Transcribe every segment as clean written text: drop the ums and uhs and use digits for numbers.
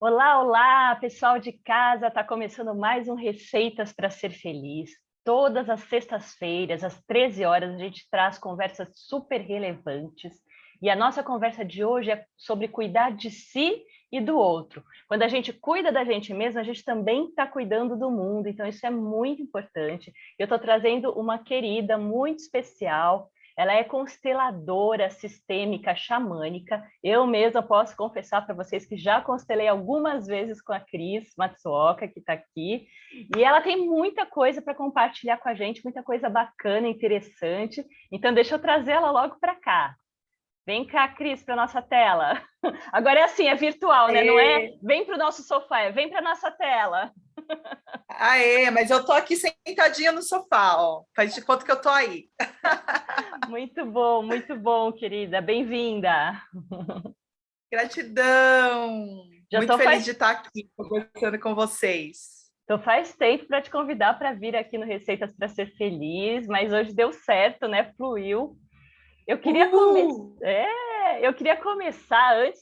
Olá, olá, pessoal de casa, está começando mais um Receitas para Ser Feliz. Todas as sextas-feiras, às 13 horas, a gente traz conversas super relevantes. E a nossa conversa de hoje é sobre cuidar de si e do outro. Quando a gente cuida da gente mesmo, a gente também está cuidando do mundo, então isso é muito importante. Eu estou trazendo uma querida muito especial. Ela é consteladora sistêmica xamânica. Eu mesma posso confessar para vocês que já constelei algumas vezes com a Cris Matsuoka, que está aqui. E ela tem muita coisa para compartilhar com a gente, muita coisa bacana, interessante. Então, deixa eu trazê-la logo para cá. Vem cá, Cris, para nossa tela. Agora é assim, é virtual, né? Não é Aê, vem para o nosso sofá, é vem para nossa tela. aê, mas eu tô aqui sentadinha no sofá, ó. Faz de conta que eu tô aí. Muito bom, querida. Bem-vinda. Gratidão. Já Muito estou feliz faz de estar aqui conversando com vocês. Então faz tempo para te convidar para vir aqui no Receitas para Ser Feliz, mas hoje deu certo, né? Fluiu. Eu queria começar. Uhul! Eu queria começar antes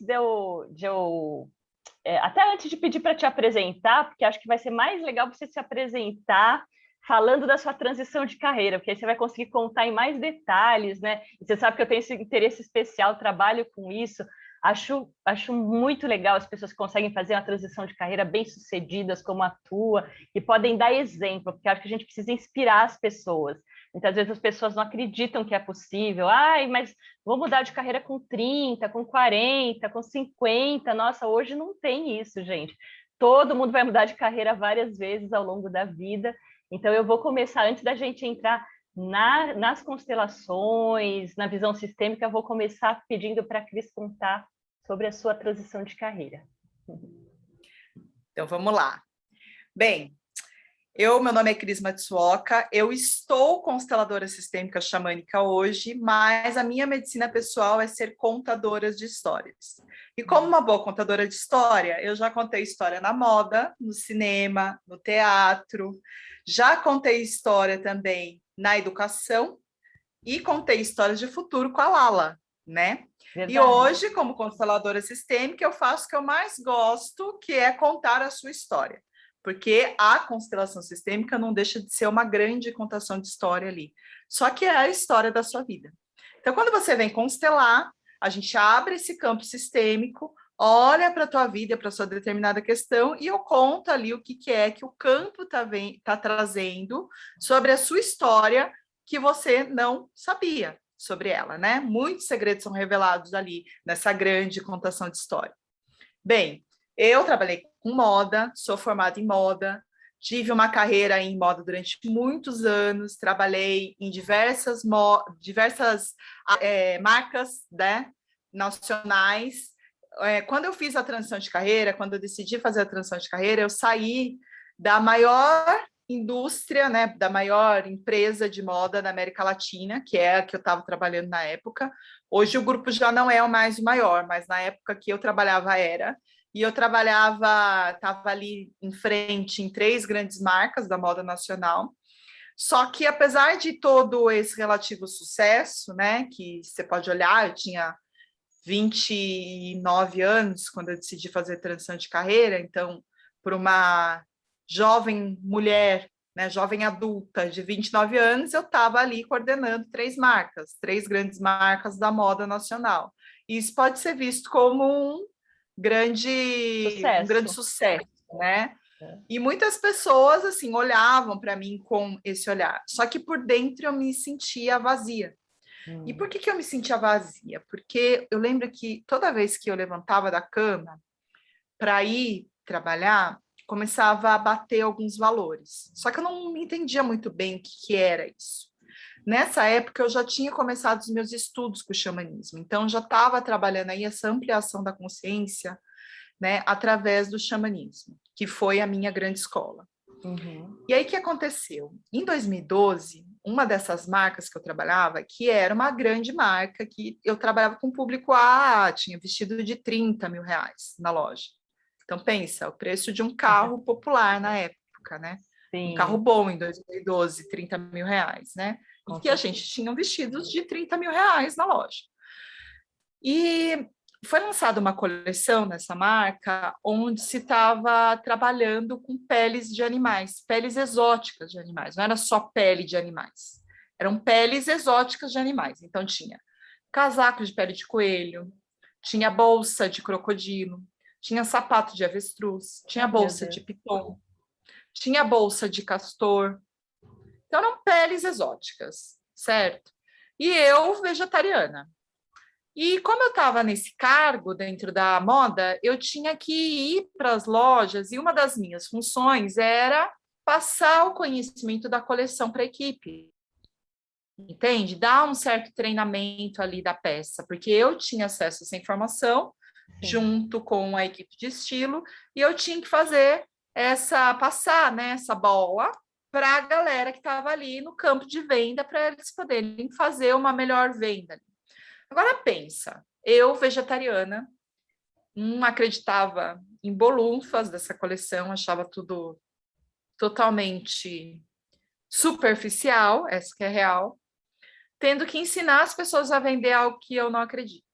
até antes de pedir para te apresentar, porque acho que vai ser mais legal você se apresentar falando da sua transição de carreira, porque aí você vai conseguir contar em mais detalhes, né? E você sabe que eu tenho esse interesse especial, trabalho com isso. Acho muito legal as pessoas que conseguem fazer uma transição de carreira bem-sucedidas, como a tua, que podem dar exemplo, porque acho que a gente precisa inspirar as pessoas. Muitas vezes as pessoas não acreditam que é possível. Ai, mas vou mudar de carreira com 30, com 40, com 50. Nossa, hoje não tem isso, gente. Todo mundo vai mudar de carreira várias vezes ao longo da vida. Então, eu vou começar, antes da gente entrar nas constelações, na visão sistêmica, eu vou começar pedindo para a Cris contar sobre a sua transição de carreira. Então vamos lá. Bem, meu nome é Cris Matsuoka, eu estou consteladora sistêmica xamânica hoje, mas a minha medicina pessoal é ser contadora de histórias. E como uma boa contadora de história, eu já contei história na moda, no cinema, no teatro, já contei história também na educação e contei histórias de futuro com a Lala, né? E Verdade. hoje, como consteladora sistêmica, eu faço o que eu mais gosto, que é contar a sua história. Porque a constelação sistêmica não deixa de ser uma grande contação de história ali. Só que é a história da sua vida. Então, quando você vem constelar, a gente abre esse campo sistêmico, olha para a tua vida, para a sua determinada questão, e eu conto ali o que é que o campo tá trazendo sobre a sua história que você não sabia sobre ela, né? Muitos segredos são revelados ali nessa grande contação de história. Bem, eu trabalhei com moda, sou formada em moda, tive uma carreira em moda durante muitos anos, trabalhei em diversas marcas, né, nacionais. Quando eu fiz a transição de carreira, quando eu decidi fazer a transição de carreira, eu saí da maior indústria, né, da maior empresa de moda da América Latina, que é a que eu estava trabalhando na época. Hoje o grupo já não é o mais maior, mas na época que eu trabalhava era. E eu estava ali em frente em 3 grandes marcas da moda nacional. Só que apesar de todo esse relativo sucesso, né, que você pode olhar, eu tinha 29 anos quando eu decidi fazer transição de carreira, então, por uma jovem mulher, né, jovem adulta de 29 anos, eu estava ali coordenando 3 marcas, 3 grandes marcas da moda nacional. E isso pode ser visto como um grande Sucesso. sucesso, né? É. E muitas pessoas assim olhavam para mim com esse olhar. Só que por dentro eu me sentia vazia. E por que eu me sentia vazia? Porque eu lembro que toda vez que eu levantava da cama para ir trabalhar, começava a bater alguns valores. Só que eu não entendia muito bem o que era isso. Nessa época, eu já tinha começado os meus estudos com o xamanismo, então já estava trabalhando aí essa ampliação da consciência, né, através do xamanismo, que foi a minha grande escola. Uhum. E aí, o que aconteceu? Em 2012, uma dessas marcas que eu trabalhava, que era uma grande marca, que eu trabalhava com público A, tinha vestido de 30 mil reais na loja. Então, pensa, o preço de um carro popular na época, né? Um carro Sim, bom em 2012, 30 mil reais, né? E com que a certeza. gente tinha vestidos de 30 mil reais na loja. E foi lançada uma coleção nessa marca onde se estava trabalhando com peles de animais, peles exóticas de animais, não era só pele de animais, eram peles exóticas de animais. Então tinha casaco de pele de coelho, tinha bolsa de crocodilo, tinha sapato de avestruz, tinha Ai, meu bolsa de Deus. piton, tinha bolsa de castor. Então eram peles exóticas, certo? E eu vegetariana. E como eu estava nesse cargo dentro da moda, eu tinha que ir para as lojas e uma das minhas funções era passar o conhecimento da coleção para a equipe. Entende? Dar um certo treinamento ali da peça, porque eu tinha acesso a essa informação Sim. junto com a equipe de estilo e eu tinha que fazer passar, né, essa bola para a galera que estava ali no campo de venda para eles poderem fazer uma melhor venda. Agora pensa, eu vegetariana, não acreditava em bolunfas dessa coleção, achava tudo totalmente superficial, essa que é real, tendo que ensinar as pessoas a vender algo que eu não acredito.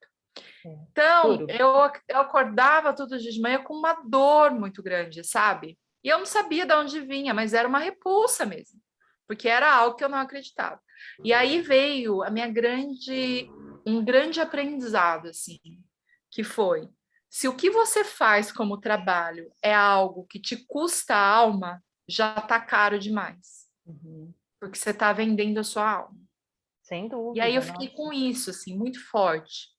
Então, Duro. eu acordava todos os dias de manhã com uma dor muito grande, sabe? E eu não sabia de onde vinha, mas era uma repulsa mesmo, porque era algo que eu não acreditava. E aí veio um grande aprendizado, assim, que foi: se o que você faz como trabalho é algo que te custa a alma, já está caro demais, Uhum. porque você está vendendo a sua alma. Sem E aí eu dúvida, fiquei nossa. com isso, assim, muito forte.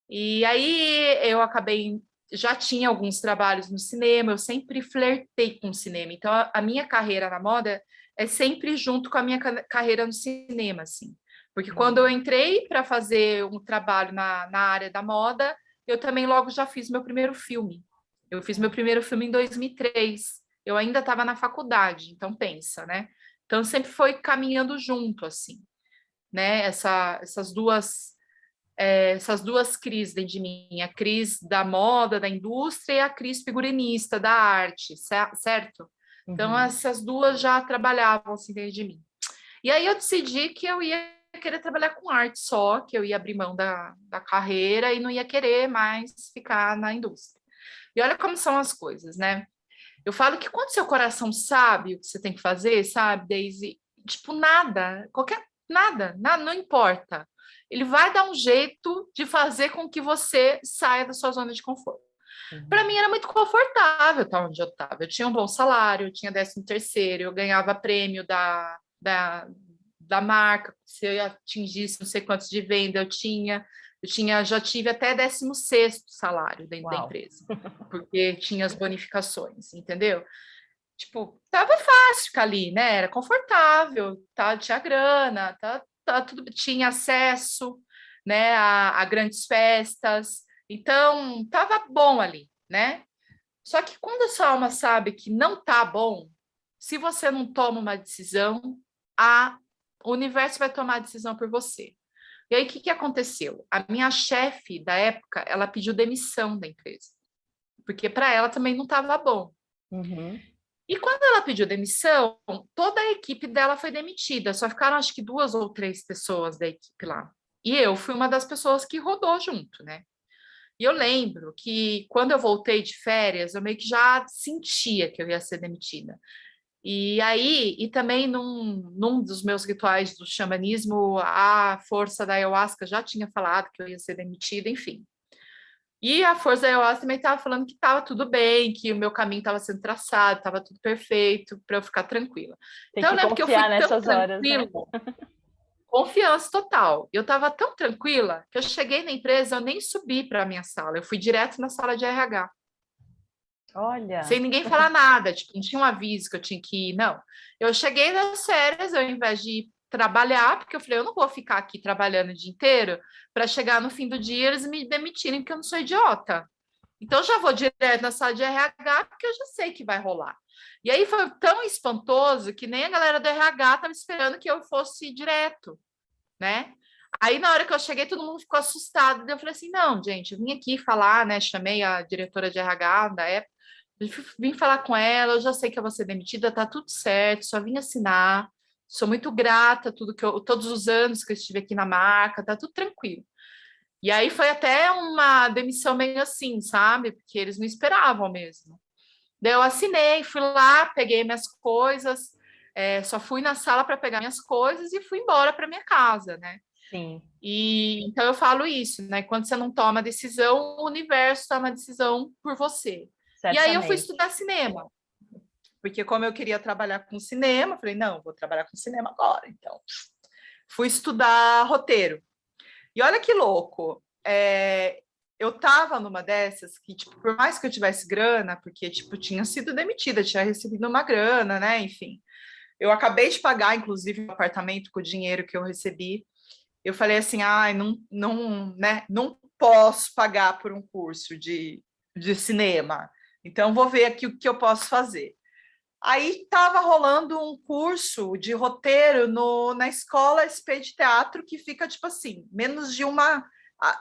E aí eu acabei, já tinha alguns trabalhos no cinema, eu sempre flertei com o cinema. Então a minha carreira na moda é sempre junto com a minha carreira no cinema, assim. Porque quando eu entrei para fazer um trabalho na área da moda, eu também logo já fiz meu primeiro filme. Eu fiz meu primeiro filme em 2003. Eu ainda estava na faculdade, então pensa, né? Então sempre foi caminhando junto, assim, né? Essas duas crises dentro de mim, a crise da moda, da indústria, e a crise figurinista, da arte, certo? Então, Uhum. essas duas já trabalhavam assim dentro de mim. E aí eu decidi que eu ia querer trabalhar com arte só, que eu ia abrir mão da carreira e não ia querer mais ficar na indústria. E olha como são as coisas, né? Eu falo que quando seu coração sabe o que você tem que fazer, sabe, Daisy, tipo, nada, não importa. Ele vai dar um jeito de fazer com que você saia da sua zona de conforto. Para mim Uhum. era muito confortável estar onde eu estava. Eu tinha um bom salário, eu tinha 13º, eu ganhava prêmio da marca, se eu atingisse não sei quantos de venda, já tive até 16º salário dentro da Uau. empresa, porque tinha as bonificações, entendeu? Tipo, tava fácil ficar ali, né? Era confortável, tá? Tinha grana, tudo, tinha acesso, né, a grandes festas. Então, tava bom ali, né? Só que quando a sua alma sabe que não tá bom, se você não toma uma decisão, o universo vai tomar a decisão por você. E aí, o que que aconteceu? A minha chefe da época, ela pediu demissão da empresa, porque para ela também não estava bom. Uhum. E quando ela pediu demissão, toda a equipe dela foi demitida, só ficaram acho que 2 ou 3 pessoas da equipe lá. E eu fui uma das pessoas que rodou junto, né? E eu lembro que quando eu voltei de férias, eu meio que já sentia que eu ia ser demitida. E aí, e também num dos meus rituais do xamanismo, a força da ayahuasca já tinha falado que eu ia ser demitida, enfim. E a Força da Ayahuasca também estava falando que estava tudo bem, que o meu caminho estava sendo traçado, estava tudo perfeito, para eu ficar tranquila. Tem Então, eu que lembro que eu fui confiar tão nessas horas, tranquila, né? confiança total. Eu estava tão tranquila que eu cheguei na empresa, eu nem subi para a minha sala, eu fui direto na sala de RH, sem Olha. ninguém falar nada, tipo, não tinha um aviso que eu tinha que ir, não. Eu cheguei nas férias, ao invés de trabalhar, porque eu falei, eu não vou ficar aqui trabalhando o dia inteiro para chegar no fim do dia e eles me demitirem, porque eu não sou idiota. Então, eu já vou direto na sala de RH, porque eu já sei que vai rolar. E aí foi tão espantoso que nem a galera do RH estava esperando que eu fosse direto, né? Aí, na hora que eu cheguei, todo mundo ficou assustado. Eu falei assim: não, gente, eu vim aqui falar, né? Chamei a diretora de RH da época, vim falar com ela. Eu já sei que eu vou ser demitida, tá tudo certo, só vim assinar. Sou muito grata, todos os anos que eu estive aqui na marca, tá tudo tranquilo. E aí foi até uma demissão meio assim, sabe? Porque eles não esperavam mesmo. Daí eu assinei, fui lá, peguei minhas coisas, só fui na sala para pegar minhas coisas e fui embora para minha casa, né? Sim. E então eu falo isso, né? Quando você não toma decisão, o universo toma a decisão por você. E aí eu fui Certamente. estudar cinema, porque como eu queria trabalhar com cinema, falei, não, vou trabalhar com cinema agora. Então, fui estudar roteiro. E olha que louco, eu estava numa dessas que, tipo, por mais que eu tivesse grana, porque, tipo, tinha sido demitida, tinha recebido uma grana, né? Enfim, eu acabei de pagar, inclusive, o apartamento com o dinheiro que eu recebi. Eu falei assim, né, não posso pagar por um curso de cinema, então vou ver aqui o que eu posso fazer. Aí estava rolando um curso de roteiro na escola SP de teatro, que fica, tipo assim, menos de uma...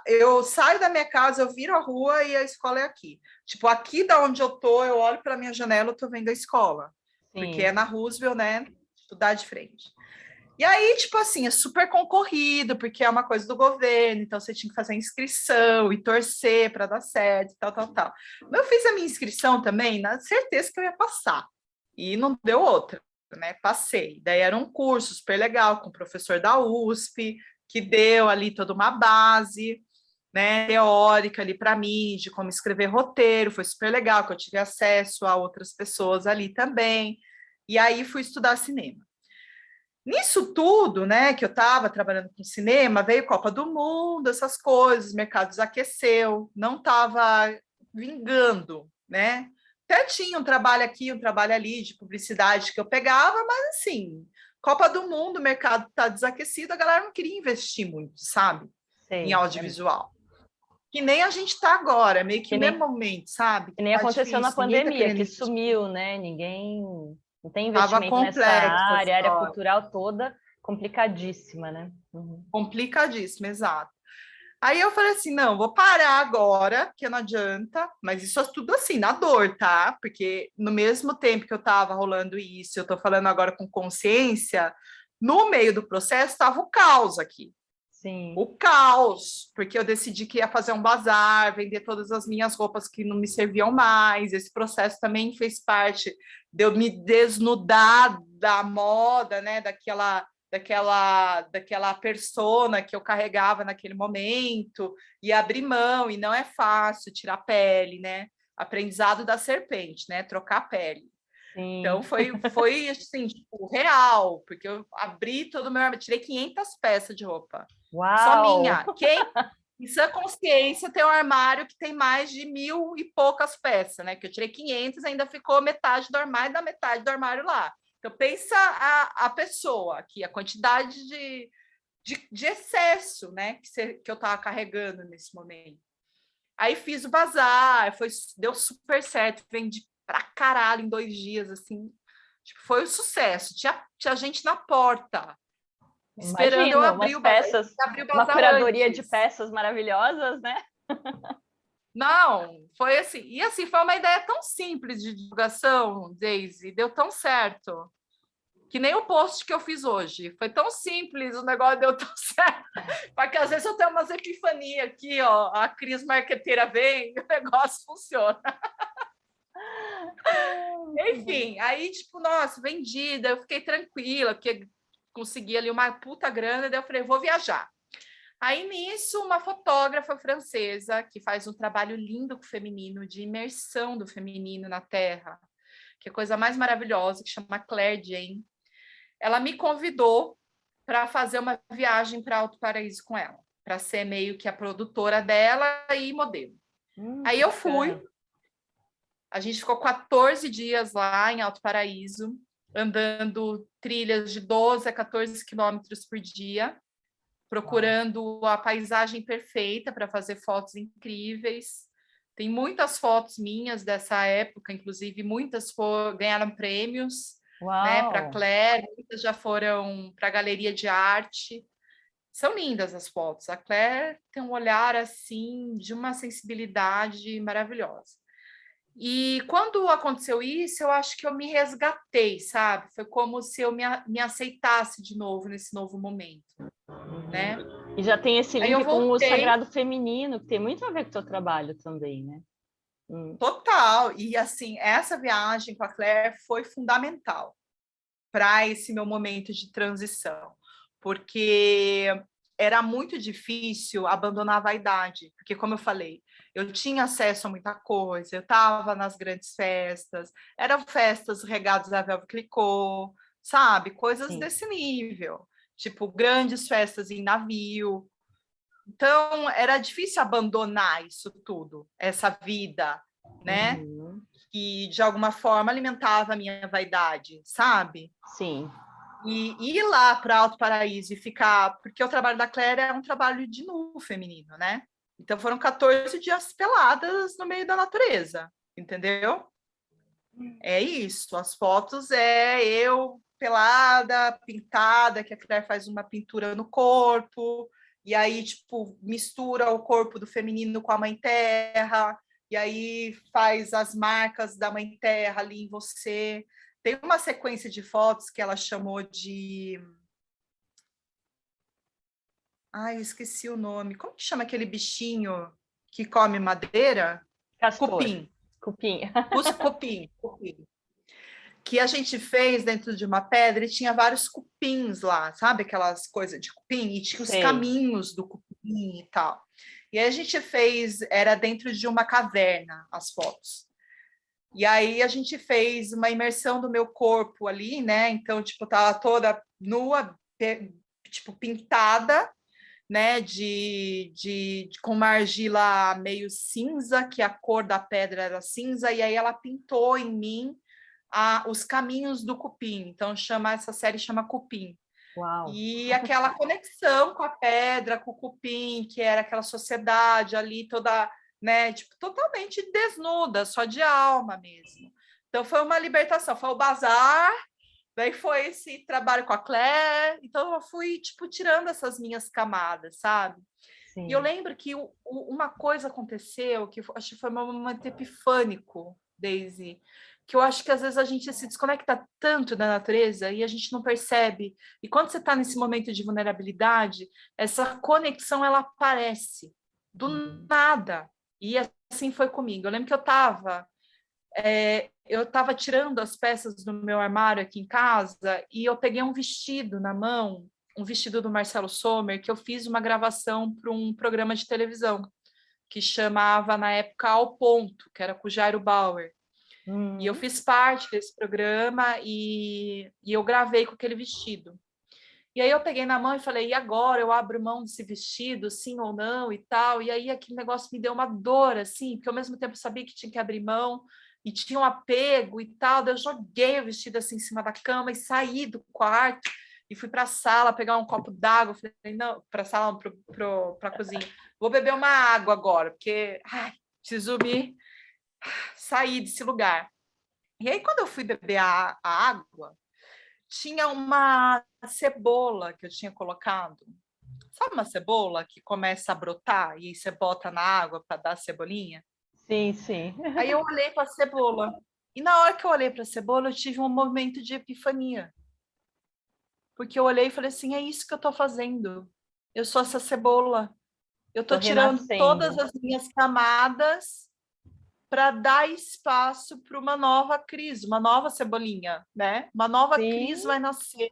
Eu saio da minha casa, eu viro a rua e a escola é aqui. Tipo, aqui da onde eu tô, eu olho pela minha janela, eu tô vendo a escola. Porque Sim. é na Roosevelt, né? Estudar de frente. E aí, tipo assim, é super concorrido, porque é uma coisa do governo, então você tinha que fazer inscrição e torcer para dar certo, tal, tal, tal. Mas eu fiz a minha inscrição também, na certeza que eu ia passar. E não deu outra, né? Passei. Daí era um curso super legal com o professor da USP, que deu ali toda uma base, né, teórica ali para mim, de como escrever roteiro, foi super legal, que eu tive acesso a outras pessoas ali também. E aí fui estudar cinema. Nisso tudo, né, que eu estava trabalhando com cinema, veio Copa do Mundo, essas coisas, o mercado desaqueceu, não estava vingando, né? Até tinha um trabalho aqui, um trabalho ali de publicidade que eu pegava, mas assim, Copa do Mundo, o mercado está desaquecido, a galera não queria investir muito, sabe? Em Sei. audiovisual. Que nem a gente está agora, é meio que Que o mesmo nem, momento, sabe? que nem Tá aconteceu na difícil, ninguém está pandemia, querendo que investir. sumiu, né? Ninguém não tem Estava investimento nessa complexa a área, a área história, cultural toda complicadíssima, né? Uhum. complicadíssima, exato. Aí eu falei assim, não, vou parar agora, porque não adianta, mas isso é tudo assim, na dor, tá? Porque no mesmo tempo que eu estava rolando isso, eu estou falando agora com consciência, no meio do processo estava o caos aqui. Sim. O caos, porque eu decidi que ia fazer um bazar, vender todas as minhas roupas que não me serviam mais. Esse processo também fez parte de eu me desnudar da moda, né? Daquela persona que eu carregava naquele momento e abrir mão. E não é fácil tirar pele, né? Aprendizado da serpente, né? Trocar pele. Então Sim. foi assim, tipo, real, porque eu abri todo o meu armário, tirei 500 peças de roupa. Só Uau! minha. Quem, em sã consciência, tem um armário que tem mais de 1.000 e poucas peças, né? Que eu tirei 500, ainda ficou metade do armário, da metade do armário lá. Então, pensa a pessoa aqui, a quantidade de excesso, né? Que eu estava carregando nesse momento. Aí fiz o bazar, deu super certo, vendi pra caralho em 2 dias, assim. Tipo, foi um sucesso. Tinha gente na porta, esperando eu Imagino, abrir umas o bazar. peças, Abri o uma bazar curadoria de antes. peças maravilhosas, né? Não, foi assim. E assim, foi uma ideia tão simples de divulgação, Daisy, deu tão certo. Que nem o post que eu fiz hoje. Foi tão simples, o negócio deu tão certo. Porque às vezes eu tenho umas epifanias aqui, ó. A Cris Marqueteira vem e o negócio funciona. Enfim, aí, tipo, nossa, vendida, eu fiquei tranquila, porque consegui ali uma puta grana, daí eu falei, vou viajar. Aí, nisso, uma fotógrafa francesa, que faz um trabalho lindo com o feminino, de imersão do feminino na Terra, que é a coisa mais maravilhosa, que chama Claire Jane, ela me convidou para fazer uma viagem para Alto Paraíso com ela, para ser meio que a produtora dela e modelo. Aí Que eu fui, bacana. a gente ficou 14 dias lá em Alto Paraíso, andando trilhas de 12 a 14 quilômetros por dia, procurando a paisagem perfeita para fazer fotos incríveis. Tem muitas fotos minhas dessa época, inclusive muitas ganharam prêmios, né, para Uau! Claire, muitas já foram para a galeria de arte. São lindas as fotos. A Claire tem um olhar assim de uma sensibilidade maravilhosa. E quando aconteceu isso, eu acho que eu me resgatei, sabe? Foi como se eu me aceitasse de novo nesse novo momento, né? E já tem esse Aí eu link com o voltei. sagrado feminino, que tem muito a ver com o teu trabalho também, né? Total. E assim, essa viagem com a Claire foi fundamental para esse meu momento de transição, porque era muito difícil abandonar a vaidade, porque como eu falei, eu tinha acesso a muita coisa, eu estava nas grandes festas, eram festas regadas a véu clicô, sabe? Coisas Sim. desse nível, tipo grandes festas em navio. Então, era difícil abandonar isso tudo, essa vida, né? Uhum. Que de alguma forma alimentava a minha vaidade, sabe? Sim. E ir lá para Alto Paraíso e ficar, porque o trabalho da Claire é um trabalho de nu feminino, né? Então foram 14 dias peladas no meio da natureza, entendeu? É isso, as fotos é eu pelada, pintada, que a Claire faz uma pintura no corpo, e aí, tipo, mistura o corpo do feminino com a mãe terra, e aí faz as marcas da mãe terra ali em você. Tem uma sequência de fotos que ela chamou de... Ai, eu esqueci o nome. Como que chama aquele bichinho que come madeira? Castor. Cupim. Cupim. Cupim. Que a gente fez dentro de uma pedra e tinha vários cupins lá, sabe? Aquelas coisas de cupim, e tinha os caminhos do cupim e tal. E aí a gente fez, era dentro de uma caverna, as fotos. E aí a gente fez uma imersão do meu corpo ali, né? Então, tipo, tava toda nua, tipo, pintada, né? Com uma argila meio cinza, que a cor da pedra era cinza, e aí ela pintou em mim os caminhos do cupim. Então, essa série chama Cupim. Uau. E aquela conexão com a pedra, com o cupim, que era aquela sociedade ali toda, né, tipo, totalmente desnuda, só de alma mesmo. Então, foi uma libertação. Foi o bazar, daí foi esse trabalho com a Claire. Então, eu fui, tipo, tirando essas minhas camadas, sabe? Sim. E eu lembro que uma coisa aconteceu, que acho que foi um momento epifânico, Daisy, que eu acho que às vezes a gente se desconecta tanto da natureza e a gente não percebe. E quando você está nesse momento de vulnerabilidade, essa conexão ela aparece do nada. E assim foi comigo. Eu lembro que eu estava tirando as peças do meu armário aqui em casa e eu peguei um vestido na mão, um vestido do Marcelo Sommer, que eu fiz uma gravação para um programa de televisão que chamava, na época, Ao Ponto, que era com o Jairo Bauer. E eu fiz parte desse programa e eu gravei com aquele vestido. E aí eu peguei na mão e falei, e agora eu abro mão desse vestido, sim ou não, e tal. E aí aquele negócio me deu uma dor, assim, porque ao mesmo tempo eu sabia que tinha que abrir mão e tinha um apego e tal. Daí eu joguei o vestido assim em cima da cama e saí do quarto e fui para a sala pegar um copo d'água. Falei, não, para a sala, para a cozinha. Vou beber uma água agora, porque preciso me sair desse lugar. E aí, quando eu fui beber a água, tinha uma cebola que eu tinha colocado. Sabe uma cebola que começa a brotar e aí você bota na água para dar cebolinha? Sim, sim. Aí eu olhei para a cebola. E na hora que eu olhei para a cebola, eu tive um momento de epifania. Porque eu olhei e falei assim: é isso que eu estou fazendo. Eu sou essa cebola. Eu estou tirando todas as minhas camadas para dar espaço para uma nova crise, uma nova cebolinha, né? Uma nova crise vai nascer.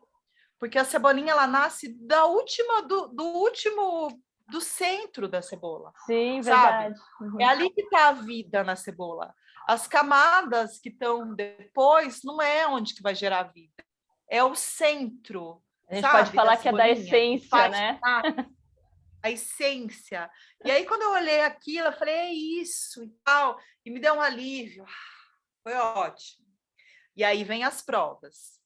Porque a cebolinha ela nasce da última do centro da cebola. Sim, sabe? Verdade. É ali que está a vida na cebola. As camadas que estão depois não é onde que vai gerar vida. É o centro, A gente pode sabe, da falar que é da cebolinha, que essência, faz né? a essência. E aí, quando eu olhei aquilo, eu falei, é isso e tal. E me deu um alívio. Foi ótimo. E aí vem as provas.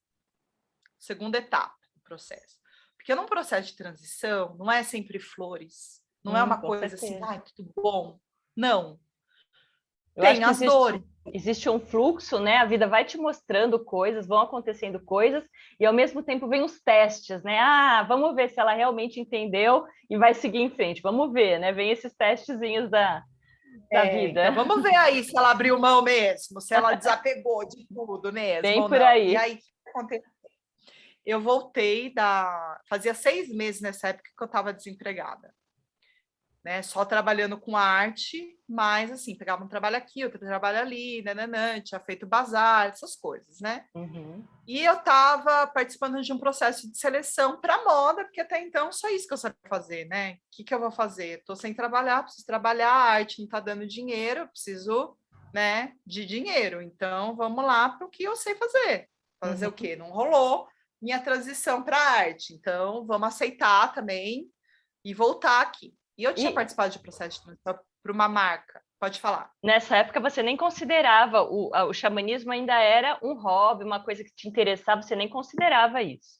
Segunda etapa do processo. Porque num processo de transição, não é sempre flores. Não é uma coisa assim, tudo bom. Não. Eu acho Tem que as dores. existe um fluxo, né? A vida vai te mostrando coisas, vão acontecendo coisas, e ao mesmo tempo vem os testes, né? Ah, vamos ver se ela realmente entendeu e vai seguir em frente. Vamos ver, né? Vem esses testezinhos da vida. Então vamos ver aí se ela abriu mão mesmo, se ela desapegou de tudo mesmo Bem ou por não. E aí. aí, o que aconteceu? eu voltei fazia 6 meses nessa época que eu estava desempregada, né? Só trabalhando com arte, mas assim, pegava um trabalho aqui, outro trabalho ali, nananã, tinha feito bazar, essas coisas, né? Uhum. E eu estava participando de um processo de seleção para moda, porque até então só isso que eu sabia fazer, né? O que eu vou fazer? Estou sem trabalhar, preciso trabalhar, a arte não está dando dinheiro, eu preciso, né, de dinheiro. Então, vamos lá para o que eu sei fazer. Fazer o quê? Não rolou minha transição para a arte. Então, vamos aceitar também e voltar aqui. E eu tinha participado de processo de transição para uma marca. Pode falar. Nessa época você nem considerava, o xamanismo ainda era um hobby, uma coisa que te interessava, você nem considerava isso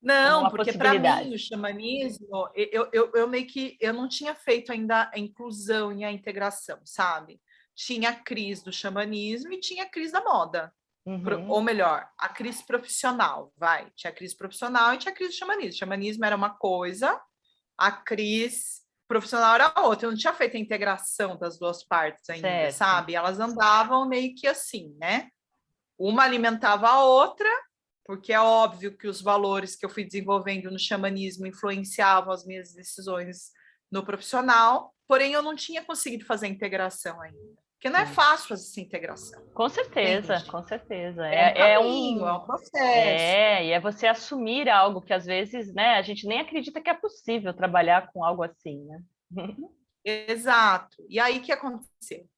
como Não, uma porque para mim possibilidade. o xamanismo, eu meio que eu não tinha feito ainda a inclusão e a integração, sabe? Tinha a crise do xamanismo e tinha a crise da moda. Uhum. Ou melhor, a crise profissional, vai. Tinha a crise profissional e tinha a crise do xamanismo. O xamanismo era uma coisa, a crise profissional era outra. Eu não tinha feito a integração das duas partes ainda, Certo. sabe? Elas andavam meio que assim, né? Uma alimentava a outra, porque é óbvio que os valores que eu fui desenvolvendo no xamanismo influenciavam as minhas decisões no profissional, porém eu não tinha conseguido fazer a integração ainda. Porque não é Sim. fácil fazer essa integração, Com certeza, entende? com certeza. É um caminho, é um processo. E é você assumir algo que às vezes, né, a gente nem acredita que é possível trabalhar com algo assim, né? Exato. E aí o que aconteceu?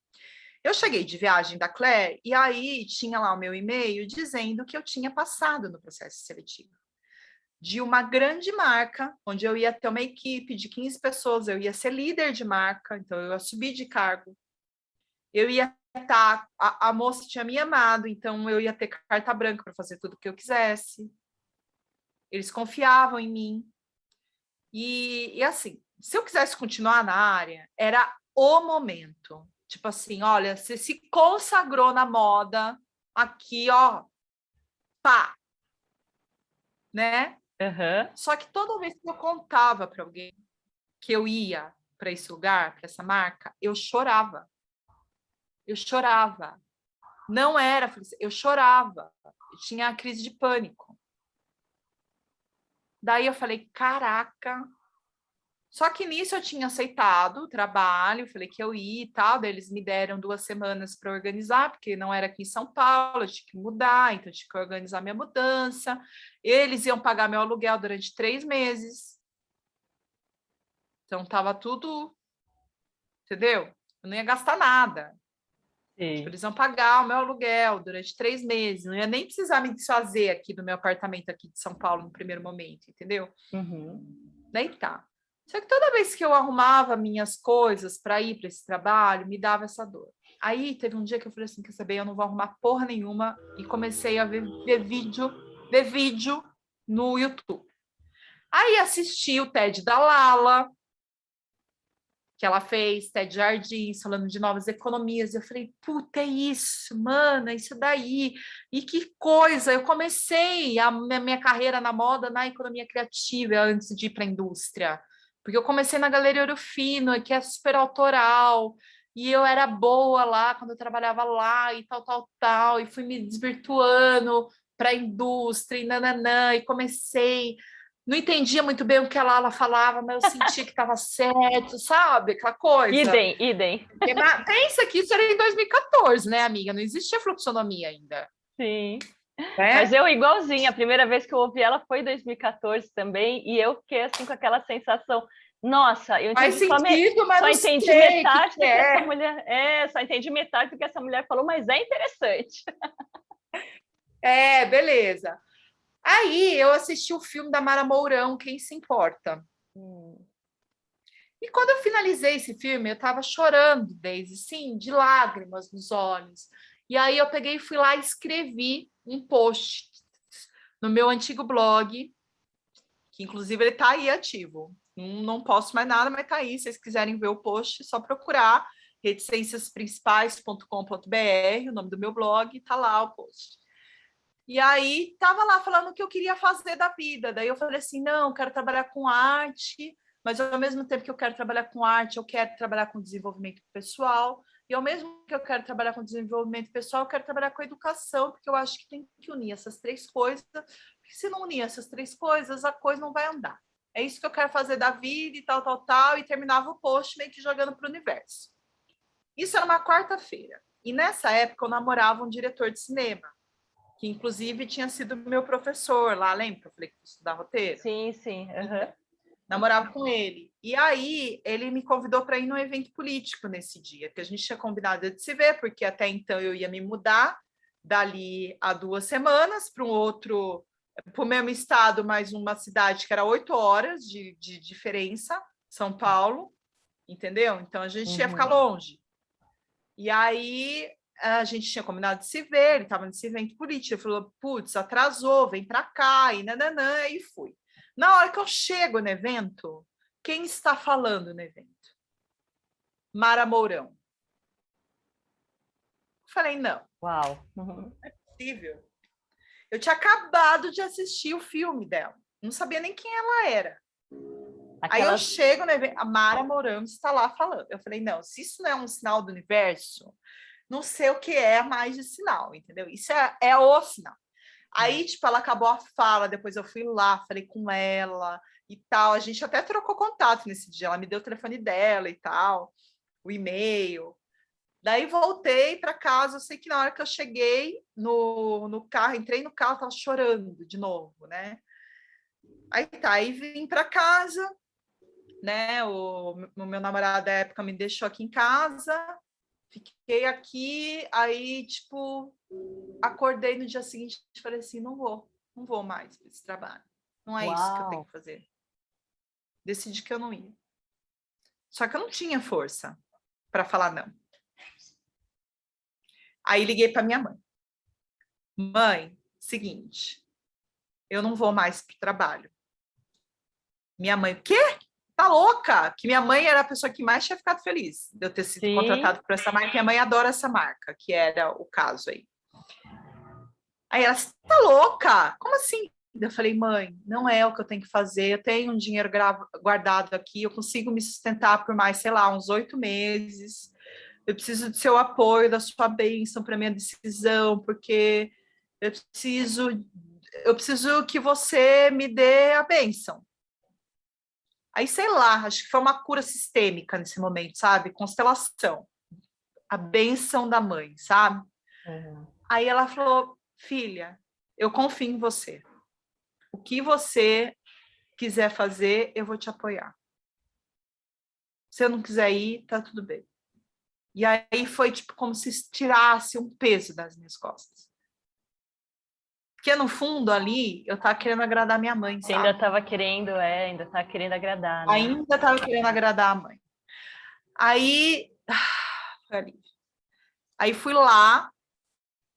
Eu cheguei de viagem da Claire e aí tinha lá o meu e-mail dizendo que eu tinha passado no processo seletivo de uma grande marca, onde eu ia ter uma equipe de 15 pessoas, eu ia ser líder de marca, então eu ia subir de cargo. Eu ia estar, a moça tinha me amado, então eu ia ter carta branca para fazer tudo o que eu quisesse. Eles confiavam em mim. E assim, se eu quisesse continuar na área, era o momento. Tipo assim, olha, você se consagrou na moda, aqui, ó, pá, né? Uhum. Só que toda vez que eu contava para alguém que eu ia para esse lugar, para essa marca, eu chorava. Eu chorava. Não era felicidade, eu chorava. Eu tinha a crise de pânico. Daí eu falei, caraca. Só que nisso eu tinha aceitado o trabalho, falei que eu ia e tal. Daí eles me deram 2 semanas para organizar, porque não era aqui em São Paulo, eu tinha que mudar, então eu tinha que organizar minha mudança. Eles iam pagar meu aluguel durante 3 meses. Então estava tudo, entendeu? Eu não ia gastar nada. Tipo, Sim. eles iam pagar o meu aluguel durante 3 meses. Não ia nem precisar me desfazer aqui do meu apartamento aqui de São Paulo no primeiro momento, entendeu? Uhum. Daí tá. Só que toda vez que eu arrumava minhas coisas para ir para esse trabalho, me dava essa dor. Aí teve um dia que eu falei assim, quer saber, eu não vou arrumar porra nenhuma e comecei a ver vídeo no YouTube. Aí assisti o TED da Lala, que ela fez, TED Jardins, falando de novas economias. E eu falei, puta, é isso, mano, é isso daí. E que coisa! Eu comecei a minha carreira na moda, na economia criativa, antes de ir para a indústria. Porque eu comecei na Galeria Ouro Fino, que é super autoral, e eu era boa lá quando eu trabalhava lá, e tal, tal, tal, e fui me desvirtuando para a indústria, e nananã, e comecei não entendia muito bem o que ela falava, mas eu sentia que estava certo, sabe? Aquela coisa. Idem, idem. Pensa que isso era em 2014, né, amiga? Não existia fluxonomia ainda. Sim. Mas Né? eu igualzinha, a primeira vez que eu ouvi ela foi em 2014 também, e eu fiquei assim com aquela sensação, nossa, eu Faz entendi sentido, mas só não entendi sei o que, metade que do que essa é. mulher, só entendi metade do que essa mulher falou, mas é interessante. É, beleza. Aí eu assisti o filme da Mara Mourão, Quem Se Importa? Hum. E quando eu finalizei esse filme, eu estava chorando, Daisy, sim, de lágrimas nos olhos. E aí eu peguei e fui lá e escrevi um post no meu antigo blog, que inclusive ele está aí ativo. Não posso mais nada, mas está aí. Se vocês quiserem ver o post, é só procurar reticênciasprincipais.com.br, o nome do meu blog, está lá o post. E aí estava lá falando o que eu queria fazer da vida. Daí eu falei assim, não, quero trabalhar com arte, mas ao mesmo tempo que eu quero trabalhar com arte, eu quero trabalhar com desenvolvimento pessoal. E ao mesmo que eu quero trabalhar com desenvolvimento pessoal, eu quero trabalhar com educação, porque eu acho que tem que unir essas três coisas, porque se não unir essas três coisas, a coisa não vai andar. É isso que eu quero fazer da vida e tal, e terminava o post meio que jogando para o universo. Isso era uma quarta-feira. E nessa época eu namorava um diretor de cinema, que inclusive tinha sido meu professor lá, lembra que eu falei que ia estudar roteiro? Sim, sim. Então, namorava com ele. E aí ele me convidou para ir num evento político nesse dia, que a gente tinha combinado de se ver, porque até então eu ia me mudar dali a 2 semanas para o mesmo estado, mais uma cidade que era 8 horas de diferença, São Paulo, entendeu? Então a gente ia ficar longe. E aí a gente tinha combinado de se ver, ele estava nesse evento político, ele falou, putz, atrasou, vem para cá, e nananã, e fui. Na hora que eu chego no evento, quem está falando no evento? Mara Mourão. Falei, não. Uau. Não é possível. Eu tinha acabado de assistir o filme dela. Não sabia nem quem ela era. Aí eu chego no evento, a Mara Mourão está lá falando. Eu falei, não, se isso não é um sinal do universo, não sei o que é mais de sinal, entendeu? Isso é o sinal. Aí, tipo, ela acabou a fala, depois eu fui lá, falei com ela e tal. A gente até trocou contato nesse dia, ela me deu o telefone dela e tal, o e-mail. Daí voltei para casa, eu sei que na hora que eu cheguei no carro, entrei no carro, tava chorando de novo, né? Aí tá, aí vim para casa, né? O meu namorado da época me deixou aqui em casa, fiquei aqui, aí, tipo, acordei no dia seguinte e falei assim, não vou mais para esse trabalho. Não é isso que eu tenho que fazer. Decidi que eu não ia. Só que eu não tinha força para falar não. Aí liguei para minha mãe. Mãe, seguinte, eu não vou mais para o trabalho. Minha mãe, o quê? Tá louca? Que minha mãe era a pessoa que mais tinha ficado feliz de eu ter sido contratada por essa marca. Minha mãe adora essa marca, que era o caso aí. Aí ela, você tá louca? Como assim? Eu falei, mãe, não é o que eu tenho que fazer. Eu tenho um dinheiro guardado aqui, eu consigo me sustentar por mais, sei lá, uns 8 meses. Eu preciso do seu apoio, da sua bênção para minha decisão, porque eu preciso que você me dê a bênção. Aí, sei lá, acho que foi uma cura sistêmica nesse momento, sabe? Constelação. A bênção da mãe, sabe? Aí ela falou, filha, eu confio em você. O que você quiser fazer, eu vou te apoiar. Se eu não quiser ir, tá tudo bem. E aí foi tipo como se tirasse um peso das minhas costas. Porque no fundo ali, eu tava querendo agradar minha mãe, sabe? Você ainda tava querendo agradar, né? Ainda tava querendo agradar a mãe. Aí fui lá,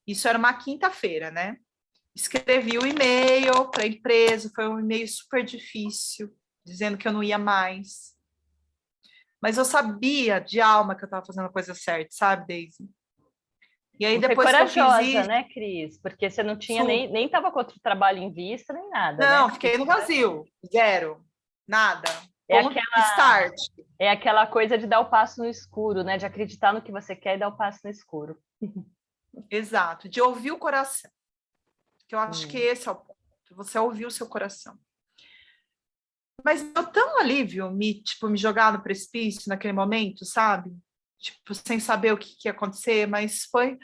isso era uma quinta-feira, né? Escrevi o e-mail para a empresa, foi um e-mail super difícil, dizendo que eu não ia mais. Mas eu sabia de alma que eu estava fazendo a coisa certa, sabe, Daisy? E aí, depois que eu fiz isso... né, Cris? Porque você não tinha nem estava com outro trabalho em vista, nem nada, não, né? Fiquei no vazio, zero, nada. É aquela coisa de dar o passo no escuro, né? De acreditar no que você quer e dar o passo no escuro. Exato, de ouvir o coração. Que eu acho que esse é o ponto. Você ouvir o seu coração. Mas deu tão alívio me jogar no precipício naquele momento, sabe? Tipo, sem saber o que ia acontecer, mas foi...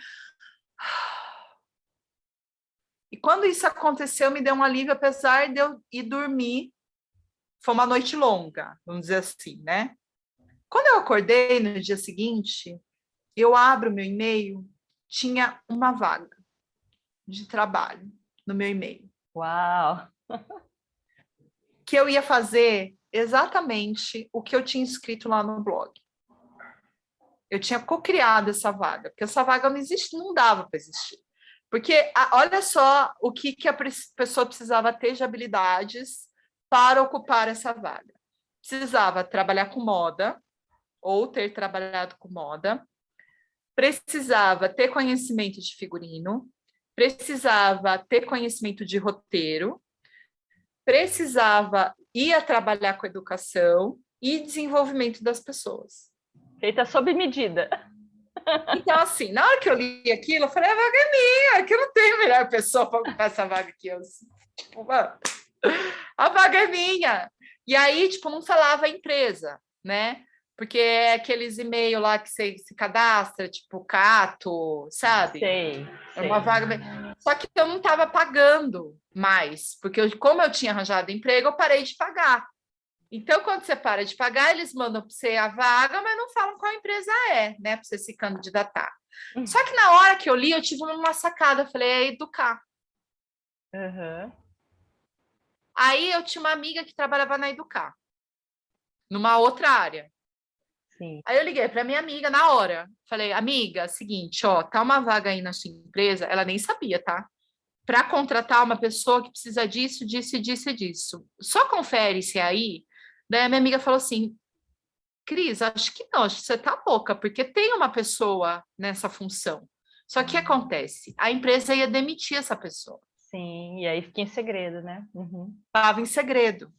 E quando isso aconteceu, me deu um alívio, apesar de eu ir dormir. Foi uma noite longa, vamos dizer assim, né? Quando eu acordei no dia seguinte, eu abro meu e-mail, tinha uma vaga de trabalho no meu e-mail. Uau! Que eu ia fazer exatamente o que eu tinha escrito lá no blog. Eu tinha co-criado essa vaga, porque essa vaga não existe, não dava para existir. Porque olha só o que a pessoa precisava ter de habilidades para ocupar essa vaga. Precisava trabalhar com moda, ou ter trabalhado com moda, precisava ter conhecimento de figurino, precisava ter conhecimento de roteiro, precisava ir trabalhar com educação e desenvolvimento das pessoas. Feita sob medida. Então, assim, na hora que eu li aquilo, eu falei, a vaga é minha, que eu não tenho melhor pessoa para ocupar essa vaga aqui. Eu, tipo, mano, a vaga é minha. E aí, tipo, não falava a empresa, né? Porque é aqueles e-mails lá que você se cadastra, tipo, Cato, sabe? Sei, É uma vaga. Só que eu não estava pagando mais, porque como eu tinha arranjado emprego, eu parei de pagar. Então, quando você para de pagar, eles mandam para você a vaga, mas não falam qual empresa é, né? Para você se candidatar. Só que na hora que eu li, eu tive uma sacada. Eu falei, é Educar. Uhum. Aí eu tinha uma amiga que trabalhava na Educar, numa outra área. Sim. Aí eu liguei para minha amiga na hora. Falei, amiga, seguinte, ó, tá uma vaga aí na sua empresa. Ela nem sabia, tá? Para contratar uma pessoa que precisa disso, disso, disso e disso. Só confere se é aí. Daí a minha amiga falou assim, Cris, acho que não, acho que você tá louca, porque tem uma pessoa nessa função. Só que o que acontece? A empresa ia demitir essa pessoa. Sim, e aí fica em segredo, né? Uhum. Estava em segredo.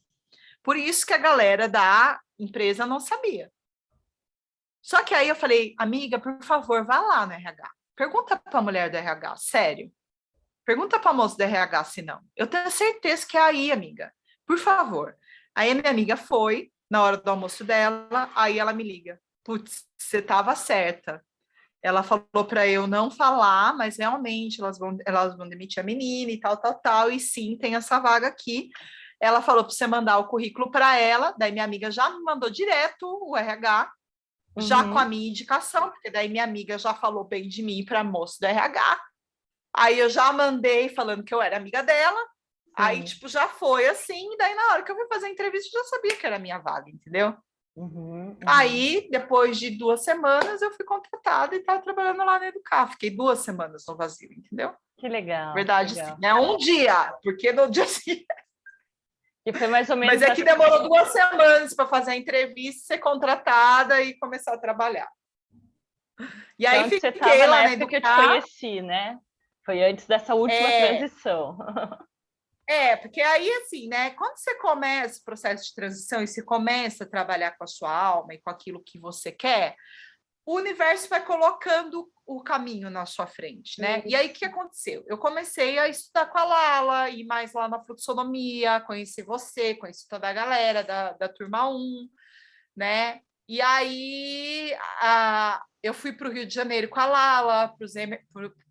Por isso que a galera da empresa não sabia. Só que aí eu falei, amiga, por favor, vá lá no RH. Pergunta para a mulher do RH, sério. Pergunta para a moça do RH se não. Eu tenho certeza que é aí, amiga. Por favor. Aí a minha amiga foi, na hora do almoço dela, aí ela me liga. Putz, você estava certa. Ela falou para eu não falar, mas realmente elas vão demitir a menina e tal, tal, tal. E sim, tem essa vaga aqui. Ela falou para você mandar o currículo para ela. Daí minha amiga já me mandou direto o RH, já com a Uhum. minha indicação, porque daí minha amiga já falou bem de mim para a moça do RH. Aí eu já mandei falando que eu era amiga dela. Aí, Sim. tipo, já foi assim. Daí, na hora que eu fui fazer a entrevista, eu já sabia que era a minha vaga, entendeu? Uhum, uhum. Aí, depois de 2 semanas, eu fui contratada e estava trabalhando lá na Educar. Fiquei 2 semanas no vazio, entendeu? Que legal, que Verdade, sim. legal. É um dia, porque no dia seguinte. E foi mais ou Mas menos é que essa. demorou 2 semanas para fazer a entrevista, ser contratada e começar a trabalhar. E Que é aí onde você fiquei estava na lá na época que eu te Educar. conheci, né? Foi antes dessa última É, transição. porque aí, assim, né? Quando você começa o processo de transição e você começa a trabalhar com a sua alma e com aquilo que você quer, o universo vai colocando o caminho na sua frente, né? E aí, o que aconteceu? Eu comecei a estudar com a Lala, ir mais lá na fluxonomia, conhecer você, conhecer toda a galera da turma 1, né? E aí, eu fui para o Rio de Janeiro com a Lala,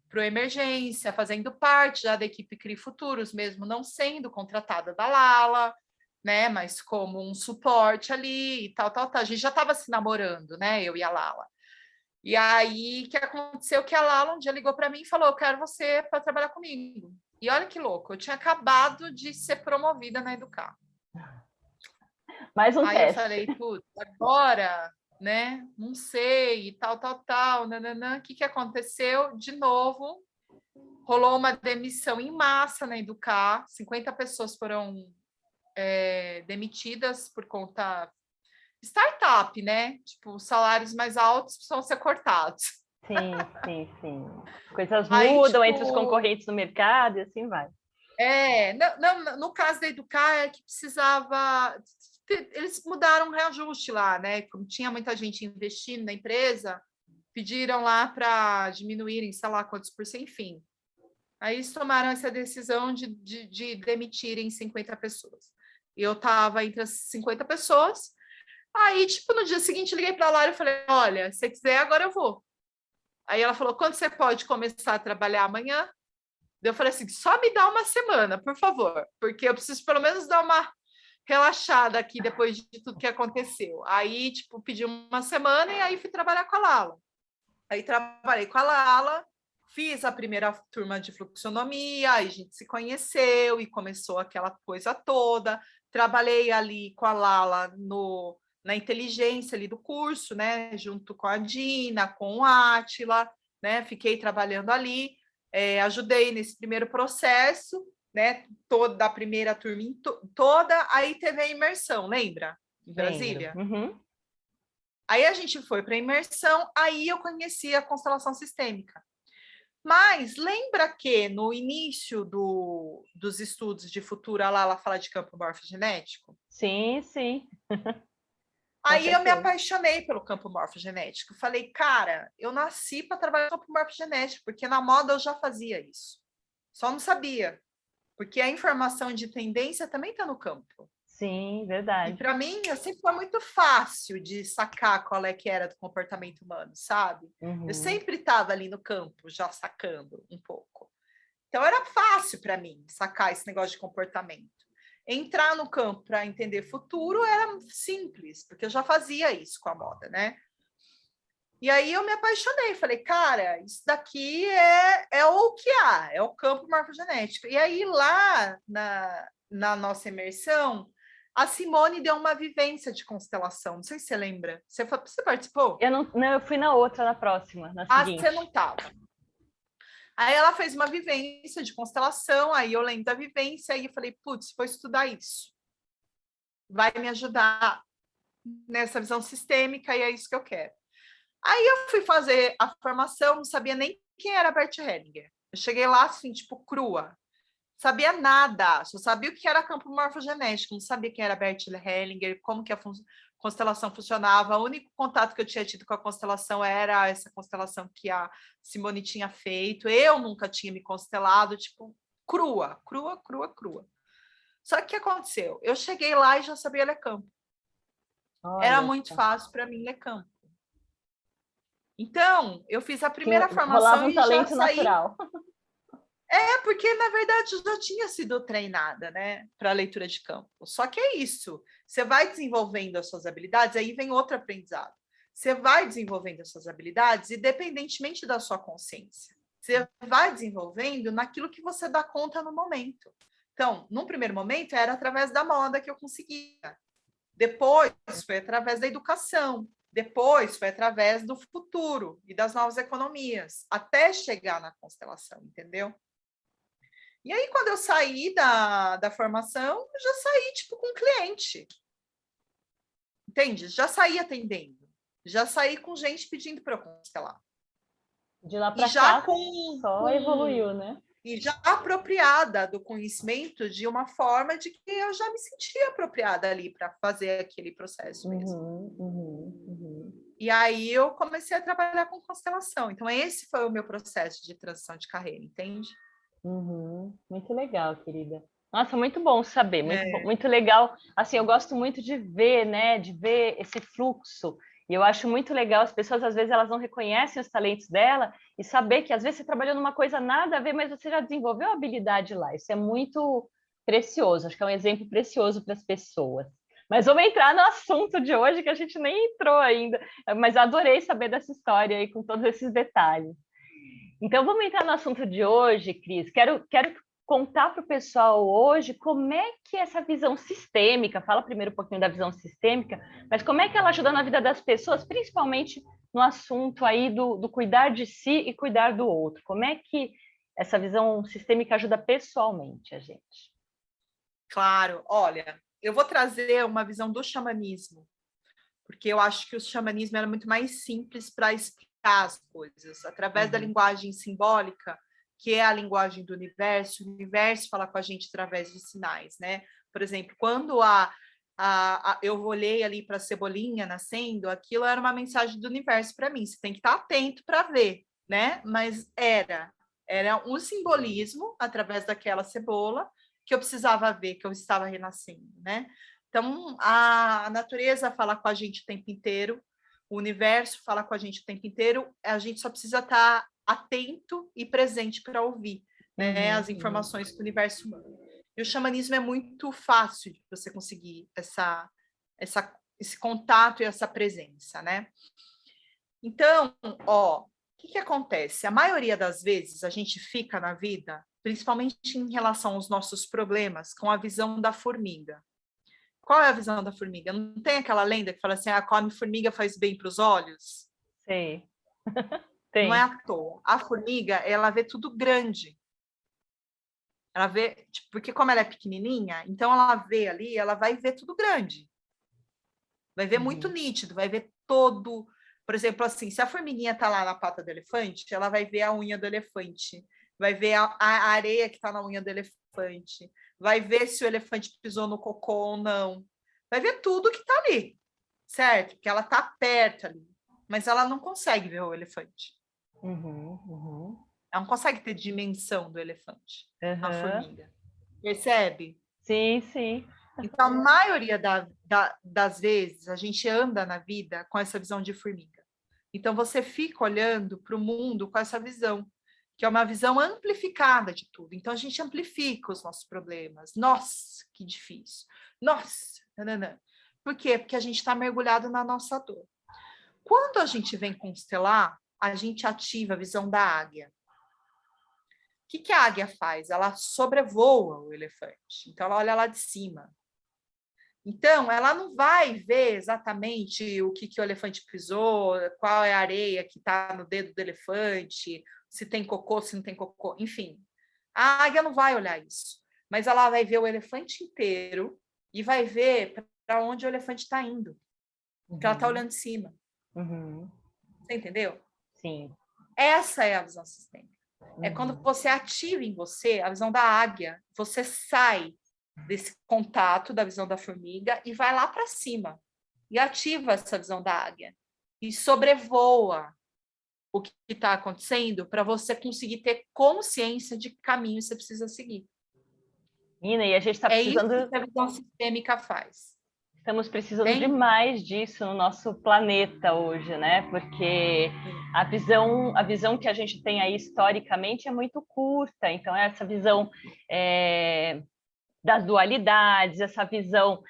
para o Emergência, fazendo parte já da equipe CRI Futuros, mesmo não sendo contratada da Lala, né? Mas como um suporte ali e tal, tal, tal. A gente já estava se namorando, né? Eu e a Lala. E aí, o que aconteceu? Que a Lala um dia ligou para mim e falou: eu quero você para trabalhar comigo. E olha que louco, eu tinha acabado de ser promovida na Educar. Mais um Aí eu teste. falei, putz, agora, né? Não sei, e tal, tal, tal, nananã. O que aconteceu? De novo, rolou uma demissão em massa na Educar, 50 pessoas foram demitidas por conta startup, né? Tipo, salários mais altos precisam ser cortados. Sim, sim, sim. Coisas Aí, mudam entre os tipo, concorrentes no mercado e assim vai. não, no caso da Educar é que precisava. Eles mudaram um reajuste lá, né? Como tinha muita gente investindo na empresa, pediram lá para diminuírem, sei lá quantos por cento, enfim. Aí eles tomaram essa decisão de demitirem 50 pessoas. Eu estava entre as 50 pessoas. Aí, tipo, no dia seguinte, liguei para a Lara e falei: olha, se você quiser, agora eu vou. Aí ela falou: quando você pode começar a trabalhar amanhã? Eu falei assim: só me dá uma semana, por favor, porque eu preciso pelo menos dar uma relaxada aqui depois de tudo que aconteceu. Aí, tipo, pedi uma semana e aí fui trabalhar com a Lala. Aí trabalhei com a Lala, fiz a primeira turma de fluxonomia, aí a gente se conheceu e começou aquela coisa toda. Trabalhei ali com a Lala na inteligência ali do curso, né? Junto com a Dina, com o Átila, né? Fiquei trabalhando ali, ajudei nesse primeiro processo, né? Toda a primeira turma toda, aí teve a imersão, lembra? Em Lembro. Brasília? Uhum. Aí a gente foi para a imersão, aí eu conheci a constelação sistêmica. Mas lembra que no início dos estudos de futura lá, ela fala de campo morfogenético? Sim, sim. Aí eu me apaixonei pelo campo morfogenético. Falei, cara, eu nasci para trabalhar no campo morfogenético, porque na moda eu já fazia isso. Só não sabia, porque a informação de tendência também está no campo. Sim, E verdade. para mim, sempre foi muito fácil de sacar qual é que era do comportamento humano, sabe? Eu sempre estava ali no campo, já sacando um pouco. Então, era fácil para mim sacar esse negócio de comportamento. Entrar no campo para entender futuro era simples, porque eu já fazia isso com a moda, né? E aí eu me apaixonei, falei, cara, isso daqui é o que há, é o campo morfogenético. E aí lá na nossa imersão, a Simone deu uma vivência de constelação, não sei se você lembra. Você participou? Eu fui na outra, na próxima, na seguinte. Você não estava. Aí ela fez uma vivência de constelação, aí eu lembro da vivência, aí eu falei, putz, vou estudar isso. Vai me ajudar nessa visão sistêmica e é isso que eu quero. Aí eu fui fazer a formação, não sabia nem quem era Bert Hellinger. Eu cheguei lá, assim, tipo, crua. Sabia nada, só sabia o que era campo morfogenético, não sabia quem era Bert Hellinger, como que a constelação funcionava. O único contato que eu tinha tido com a constelação era essa constelação que a Simone tinha feito. Eu nunca tinha me constelado, tipo, crua. Só que o que aconteceu? Eu cheguei lá e já sabia ler campo. Olha, era muito fácil para mim ler campo. Então, eu fiz a primeira formação e talento já saí... natural. Porque, na verdade, eu já tinha sido treinada, né, para leitura de campo. Só que é isso. Você vai desenvolvendo as suas habilidades, aí vem outro aprendizado. Você vai desenvolvendo as suas habilidades, independentemente da sua consciência. Você vai desenvolvendo naquilo que você dá conta no momento. Então, num primeiro momento, era através da moda que eu conseguia. Depois, foi através da educação. Depois, foi através do futuro e das novas economias, até chegar na constelação, entendeu? E aí, quando eu saí da formação, eu já saí, tipo, com cliente. Entende? Já saí atendendo. Já saí com gente pedindo para eu constelar. De lá para cá, só evoluiu, né? E já apropriada do conhecimento de uma forma de que eu já me sentia apropriada ali para fazer aquele processo mesmo. E aí eu comecei a trabalhar com constelação. Então, esse foi o meu processo de transição de carreira, entende? Muito legal, querida. Nossa, muito bom saber, muito legal. Assim, eu gosto muito de ver, né, de ver esse fluxo. E eu acho muito legal, as pessoas às vezes elas não reconhecem os talentos dela e saber que às vezes você trabalhou numa coisa nada a ver, mas você já desenvolveu a habilidade lá. Isso é muito precioso, acho que é um exemplo precioso para as pessoas. Mas vamos entrar no assunto de hoje que a gente nem entrou ainda, mas eu adorei saber dessa história aí com todos esses detalhes. Então, vamos entrar no assunto de hoje, Cris. Quero contar para o pessoal hoje como é que essa visão sistêmica, fala primeiro um pouquinho da visão sistêmica, mas como é que ela ajuda na vida das pessoas, principalmente no assunto aí do cuidar de si e cuidar do outro. Como é que essa visão sistêmica ajuda pessoalmente a gente? Claro, olha, eu vou trazer uma visão do xamanismo, porque eu acho que o xamanismo era muito mais simples para explicar as coisas, através da linguagem simbólica, que é a linguagem do universo. O universo fala com a gente através de sinais, né? Por exemplo, quando eu olhei ali para a cebolinha nascendo, aquilo era uma mensagem do universo para mim. Você tem que estar atento para ver, né? Mas era um simbolismo através daquela cebola que eu precisava ver, que eu estava renascendo, né? Então, a natureza fala com a gente o tempo inteiro, o universo fala com a gente o tempo inteiro, a gente só precisa estar atento e presente para ouvir, né, as informações que o universo manda. E o xamanismo é muito fácil de você conseguir esse contato e essa presença, né? Então, o que acontece? A maioria das vezes a gente fica na vida, principalmente em relação aos nossos problemas, com a visão da formiga. Qual é a visão da formiga? Não tem aquela lenda que fala assim, come formiga faz bem para os olhos? Sim. Não é à toa. A formiga, ela vê tudo grande. Ela vê, porque como ela é pequenininha, então ela vê ali, ela vai ver tudo grande. Vai ver muito nítido, vai ver todo... Por exemplo, assim, se a formiguinha está lá na pata do elefante, ela vai ver a unha do elefante, vai ver a areia que está na unha do elefante, vai ver se o elefante pisou no cocô ou não, vai ver tudo que está ali, certo? Porque ela está perto ali, mas ela não consegue ver o elefante. Ela não consegue ter dimensão do elefante, a formiga. Percebe? Sim, sim. Então, a maioria das vezes, a gente anda na vida com essa visão de formiga. Então, você fica olhando para o mundo com essa visão, que é uma visão amplificada de tudo. Então, a gente amplifica os nossos problemas. Nossa, que difícil. Nossa, nananã. Por quê? Porque a gente está mergulhado na nossa dor. Quando a gente vem constelar, a gente ativa a visão da águia. O que a águia faz? Ela sobrevoa o elefante. Então, ela olha lá de cima. Então, ela não vai ver exatamente o que o elefante pisou, qual é a areia que está no dedo do elefante, se tem cocô, se não tem cocô, enfim. A águia não vai olhar isso, mas ela vai ver o elefante inteiro e vai ver para onde o elefante está indo, porque ela está olhando de cima. Você entendeu? Sim. Essa é a visão sistêmica. É quando você ativa em você a visão da águia, você sai desse contato da visão da formiga e vai lá para cima e ativa essa visão da águia e sobrevoa o que está acontecendo para você conseguir ter consciência de que caminho você precisa seguir. Nina, e a gente está precisando... isso que a visão sistêmica faz. Estamos precisando demais disso no nosso planeta hoje, né? Porque a visão que a gente tem aí historicamente é muito curta. Então, essa visão das dualidades, essa visão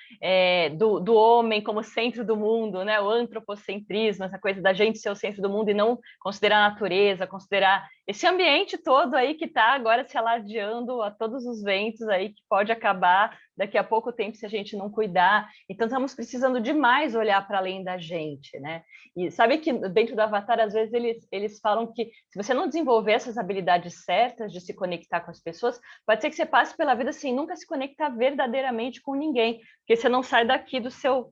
do homem como centro do mundo, né? O antropocentrismo, essa coisa da gente ser o centro do mundo e não considerar a natureza, considerar esse ambiente todo aí que está agora se alardeando a todos os ventos aí, que pode acabar daqui a pouco tempo se a gente não cuidar. Então, estamos precisando demais olhar para além da gente, né? E sabe que dentro do Avatar, às vezes, eles falam que se você não desenvolver essas habilidades certas de se conectar com as pessoas, pode ser que você passe pela vida sem nunca se conectar verdadeiramente com ninguém, porque você não sai daqui do seu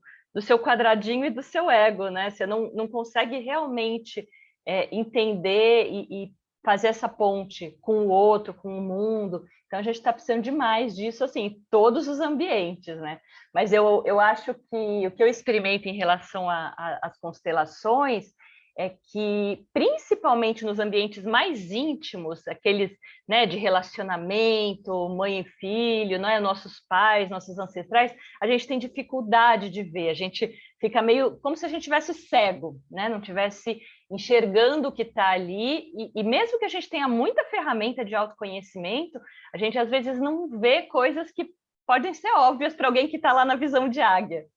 quadradinho e do seu ego, né? Você não consegue realmente entender e fazer essa ponte com o outro, com o mundo. Então, a gente está precisando demais disso, assim, em todos os ambientes, né? Mas eu acho que o que eu experimento em relação às constelações é que, principalmente nos ambientes mais íntimos, aqueles, né, de relacionamento, mãe e filho, né, nossos pais, nossos ancestrais, a gente tem dificuldade de ver, a gente fica meio como se a gente tivesse cego, né, não tivesse enxergando o que está ali, e mesmo que a gente tenha muita ferramenta de autoconhecimento, a gente às vezes não vê coisas que podem ser óbvias para alguém que está lá na visão de águia.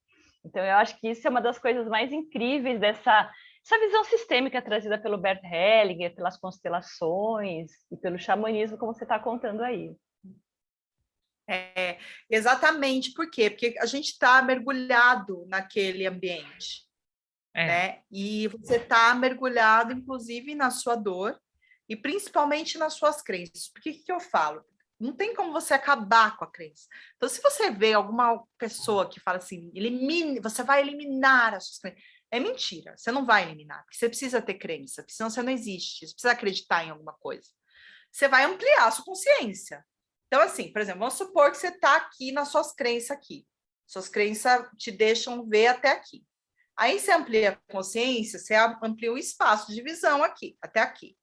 Então, eu acho que isso é uma das coisas mais incríveis dessa visão sistêmica trazida pelo Bert Hellinger, pelas constelações e pelo xamanismo, como você está contando aí. Exatamente. Por quê? Porque a gente está mergulhado naquele ambiente. Né? E você está mergulhado, inclusive, na sua dor e principalmente nas suas crenças. Por que eu falo? Não tem como você acabar com a crença. Então, se você vê alguma pessoa que fala assim, você vai eliminar as suas crenças, é mentira, você não vai eliminar, porque você precisa ter crença, porque senão você não existe, você precisa acreditar em alguma coisa. Você vai ampliar a sua consciência. Então, assim, por exemplo, vamos supor que você está aqui nas suas crenças aqui. Suas crenças te deixam ver até aqui. Aí você amplia a consciência, você amplia o espaço de visão aqui, até aqui.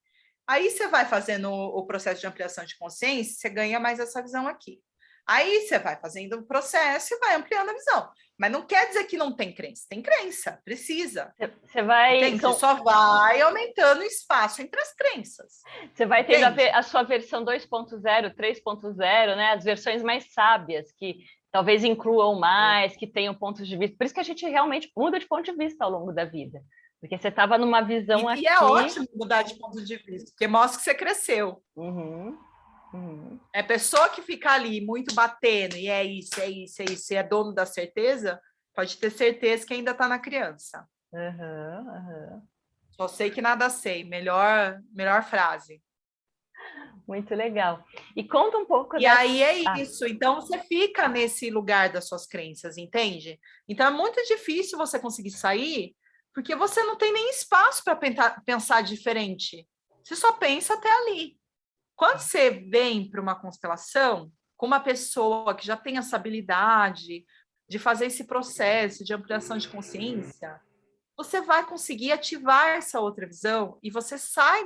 Aí você vai fazendo o processo de ampliação de consciência, você ganha mais essa visão aqui. Aí você vai fazendo o processo e vai ampliando a visão. Mas não quer dizer que não tem crença, precisa. Você vai... Entende? Você só vai aumentando o espaço entre as crenças. Você vai tendo a sua versão 2.0, 3.0, né? As versões mais sábias, que talvez incluam mais, que tenham pontos de vista. Por isso que a gente realmente muda de ponto de vista ao longo da vida. Porque você estava numa visão aqui... E é ótimo mudar de ponto de vista, porque mostra que você cresceu. É pessoa que fica ali muito batendo, e é isso, e é dono da certeza, pode ter certeza que ainda está na criança. Só sei que nada sei. Melhor frase. Muito legal. E conta um pouco... E aí é isso. Então, você fica nesse lugar das suas crenças, entende? Então, é muito difícil você conseguir sair, porque você não tem nem espaço para pensar diferente. Você só pensa até ali. Quando você vem para uma constelação com uma pessoa que já tem essa habilidade, de fazer esse processo de ampliação de consciência, você vai conseguir ativar essa outra visão e você sai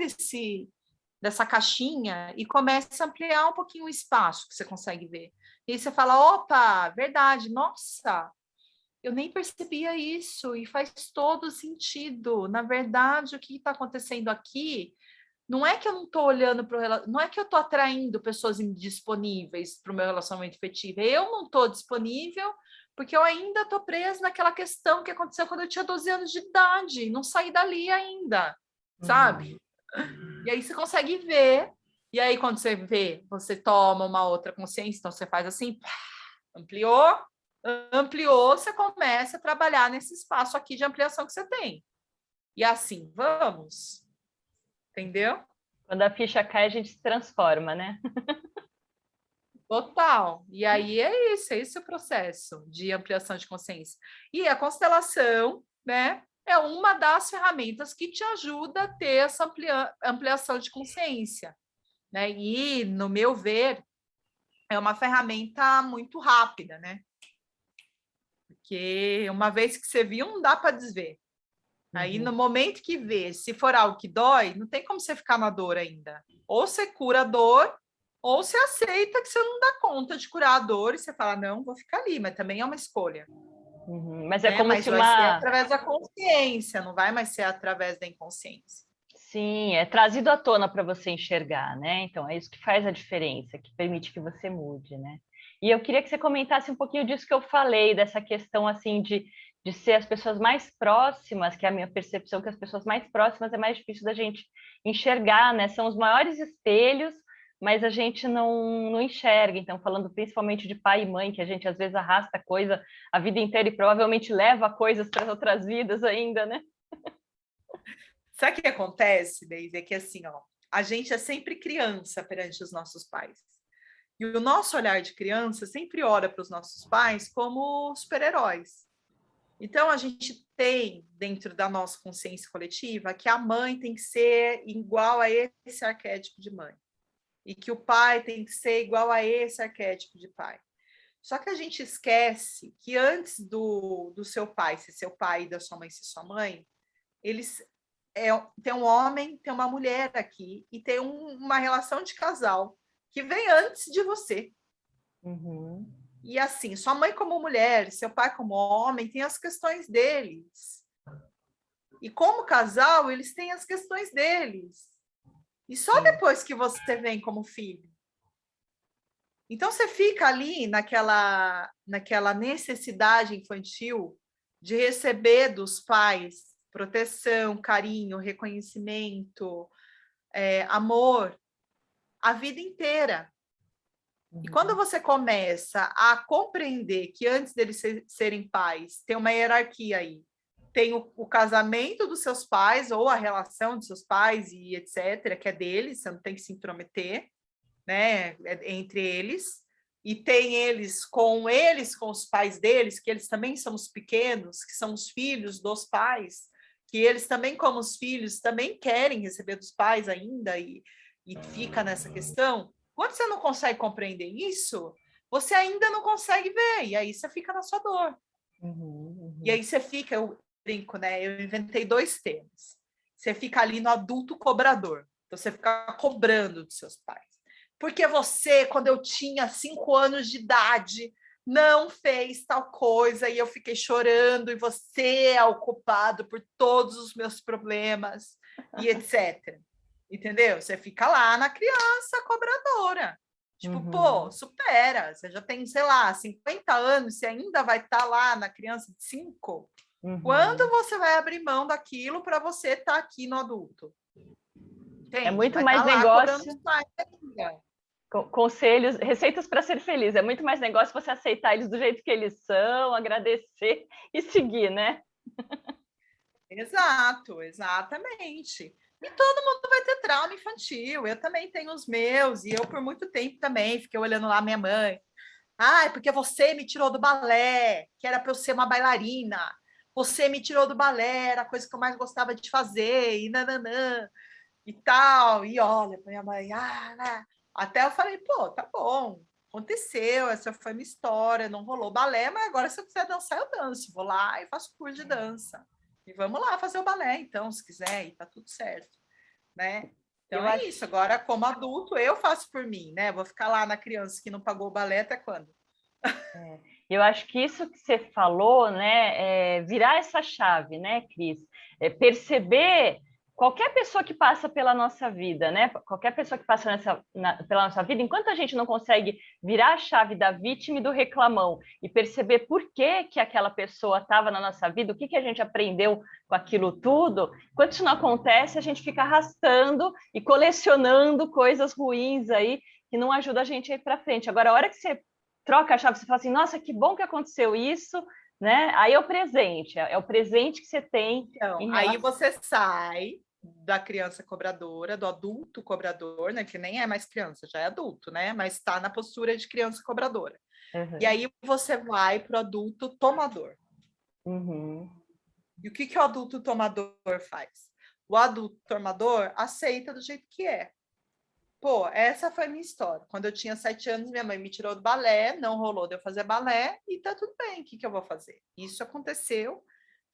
dessa caixinha e começa a ampliar um pouquinho o espaço que você consegue ver. E aí você fala, opa, verdade, nossa, eu nem percebia isso e faz todo sentido. Na verdade, o que está acontecendo aqui não é que eu não estou olhando para o não é que eu estou atraindo pessoas indisponíveis para o meu relacionamento afetivo. Eu não estou disponível porque eu ainda estou presa naquela questão que aconteceu quando eu tinha 12 anos de idade, não saí dali ainda, sabe? E aí você consegue ver, e aí quando você vê, você toma uma outra consciência, então você faz assim, ampliou, você começa a trabalhar nesse espaço aqui de ampliação que você tem. E assim, vamos. Entendeu? Quando a ficha cai, a gente se transforma, né? Total. E aí é esse o processo de ampliação de consciência. E a constelação, né, é uma das ferramentas que te ajuda a ter essa ampliação de consciência, né? E, no meu ver, é uma ferramenta muito rápida, né? Porque uma vez que você viu, não dá para desver. Aí, no momento que vê, se for algo que dói, não tem como você ficar na dor ainda. Ou você cura a dor, ou você aceita que você não dá conta de curar a dor e você fala, não, vou ficar ali, mas também é uma escolha. Mas é como Mas se vai ser através da consciência, não vai mais ser através da inconsciência. Sim, é trazido à tona para você enxergar, né? Então, é isso que faz a diferença, que permite que você mude, né? E eu queria que você comentasse um pouquinho disso que eu falei, dessa questão, assim, de ser as pessoas mais próximas, que é a minha percepção que as pessoas mais próximas é mais difícil da gente enxergar, né? São os maiores espelhos, mas a gente não enxerga. Então, falando principalmente de pai e mãe, que a gente às vezes arrasta coisa a vida inteira e provavelmente leva coisas para outras vidas ainda, né? Sabe o que acontece, Deise? É que assim, ó, a gente é sempre criança perante os nossos pais. E o nosso olhar de criança sempre olha para os nossos pais como super-heróis. Então, a gente tem, dentro da nossa consciência coletiva, que a mãe tem que ser igual a esse arquétipo de mãe. E que o pai tem que ser igual a esse arquétipo de pai. Só que a gente esquece que antes do seu pai ser seu pai e da sua mãe ser sua mãe, eles tem um homem, tem uma mulher aqui e tem uma relação de casal que vem antes de você. Uhum. E assim, sua mãe como mulher, seu pai como homem, tem as questões deles. E como casal, eles têm as questões deles. E só depois que você vem como filho. Então você fica ali naquela necessidade infantil de receber dos pais proteção, carinho, reconhecimento, amor, a vida inteira. E quando você começa a compreender que antes deles serem pais, tem uma hierarquia aí, tem o casamento dos seus pais ou a relação dos seus pais e etc., que é deles, você não tem que se intrometer, né, entre eles, e tem eles com os pais deles, que eles também são os pequenos, que são os filhos dos pais, que eles também, como os filhos, também querem receber dos pais ainda, e fica nessa questão. Quando você não consegue compreender isso, você ainda não consegue ver, e aí você fica na sua dor. E aí você fica, eu brinco, né? Eu inventei 2 termos. Você fica ali no adulto cobrador. Então, você fica cobrando dos seus pais. Porque você, quando eu tinha 5 anos de idade, não fez tal coisa e eu fiquei chorando e você é o culpado por todos os meus problemas e etc. Entendeu? Você fica lá na criança cobradora. Tipo, pô, supera. Você já tem, sei lá, 50 anos, você ainda vai estar lá na criança de 5? Quando você vai abrir mão daquilo para você estar aqui no adulto? Entende? É muito vai mais estar lá cobrando negócio. os pais ainda. Conselhos, receitas para ser feliz. É muito mais negócio você aceitar eles do jeito que eles são, agradecer e seguir, né? Exato, exatamente. E todo mundo vai ter trauma infantil. Eu também tenho os meus, e eu por muito tempo também fiquei olhando lá minha mãe. Ah, porque você me tirou do balé, que era para eu ser uma bailarina. Você me tirou do balé, era a coisa que eu mais gostava de fazer, e nananã, e tal. E olha para minha mãe, né? Até eu falei, pô, tá bom. aconteceu, essa foi minha história, não rolou balé, mas agora se eu quiser dançar, eu danço. Vou lá e faço curso de dança. E vamos lá fazer o balé, então, se quiser, e tá tudo certo, né? Então é isso. Agora, como adulto, eu faço por mim, né? Vou ficar lá na criança que não pagou o balé até quando? Eu acho que isso que você falou, né, virar essa chave, né, Cris? Perceber qualquer pessoa que passa pela nossa vida, né? Qualquer pessoa que passa pela nossa vida, enquanto a gente não consegue virar a chave da vítima e do reclamão e perceber por que que aquela pessoa estava na nossa vida, o que que a gente aprendeu com aquilo tudo, enquanto isso não acontece, a gente fica arrastando e colecionando coisas ruins aí que não ajuda a gente a ir para frente. Agora, a hora que você troca a chave, você fala assim, nossa, que bom que aconteceu isso, né? Aí é o presente que você tem Então, em aí relação... você sai da criança cobradora, do adulto cobrador, né? Que nem é mais criança, já é adulto, né? Mas está na postura de criança cobradora. E Uhum. aí você vai para o adulto tomador. Uhum. E o que, que o adulto tomador faz? O adulto tomador aceita do jeito que é. Pô, essa foi a minha história. Quando eu tinha 7 anos, minha mãe me tirou do balé, não rolou de eu fazer balé, e tá tudo bem, o que, que eu vou fazer? Isso aconteceu,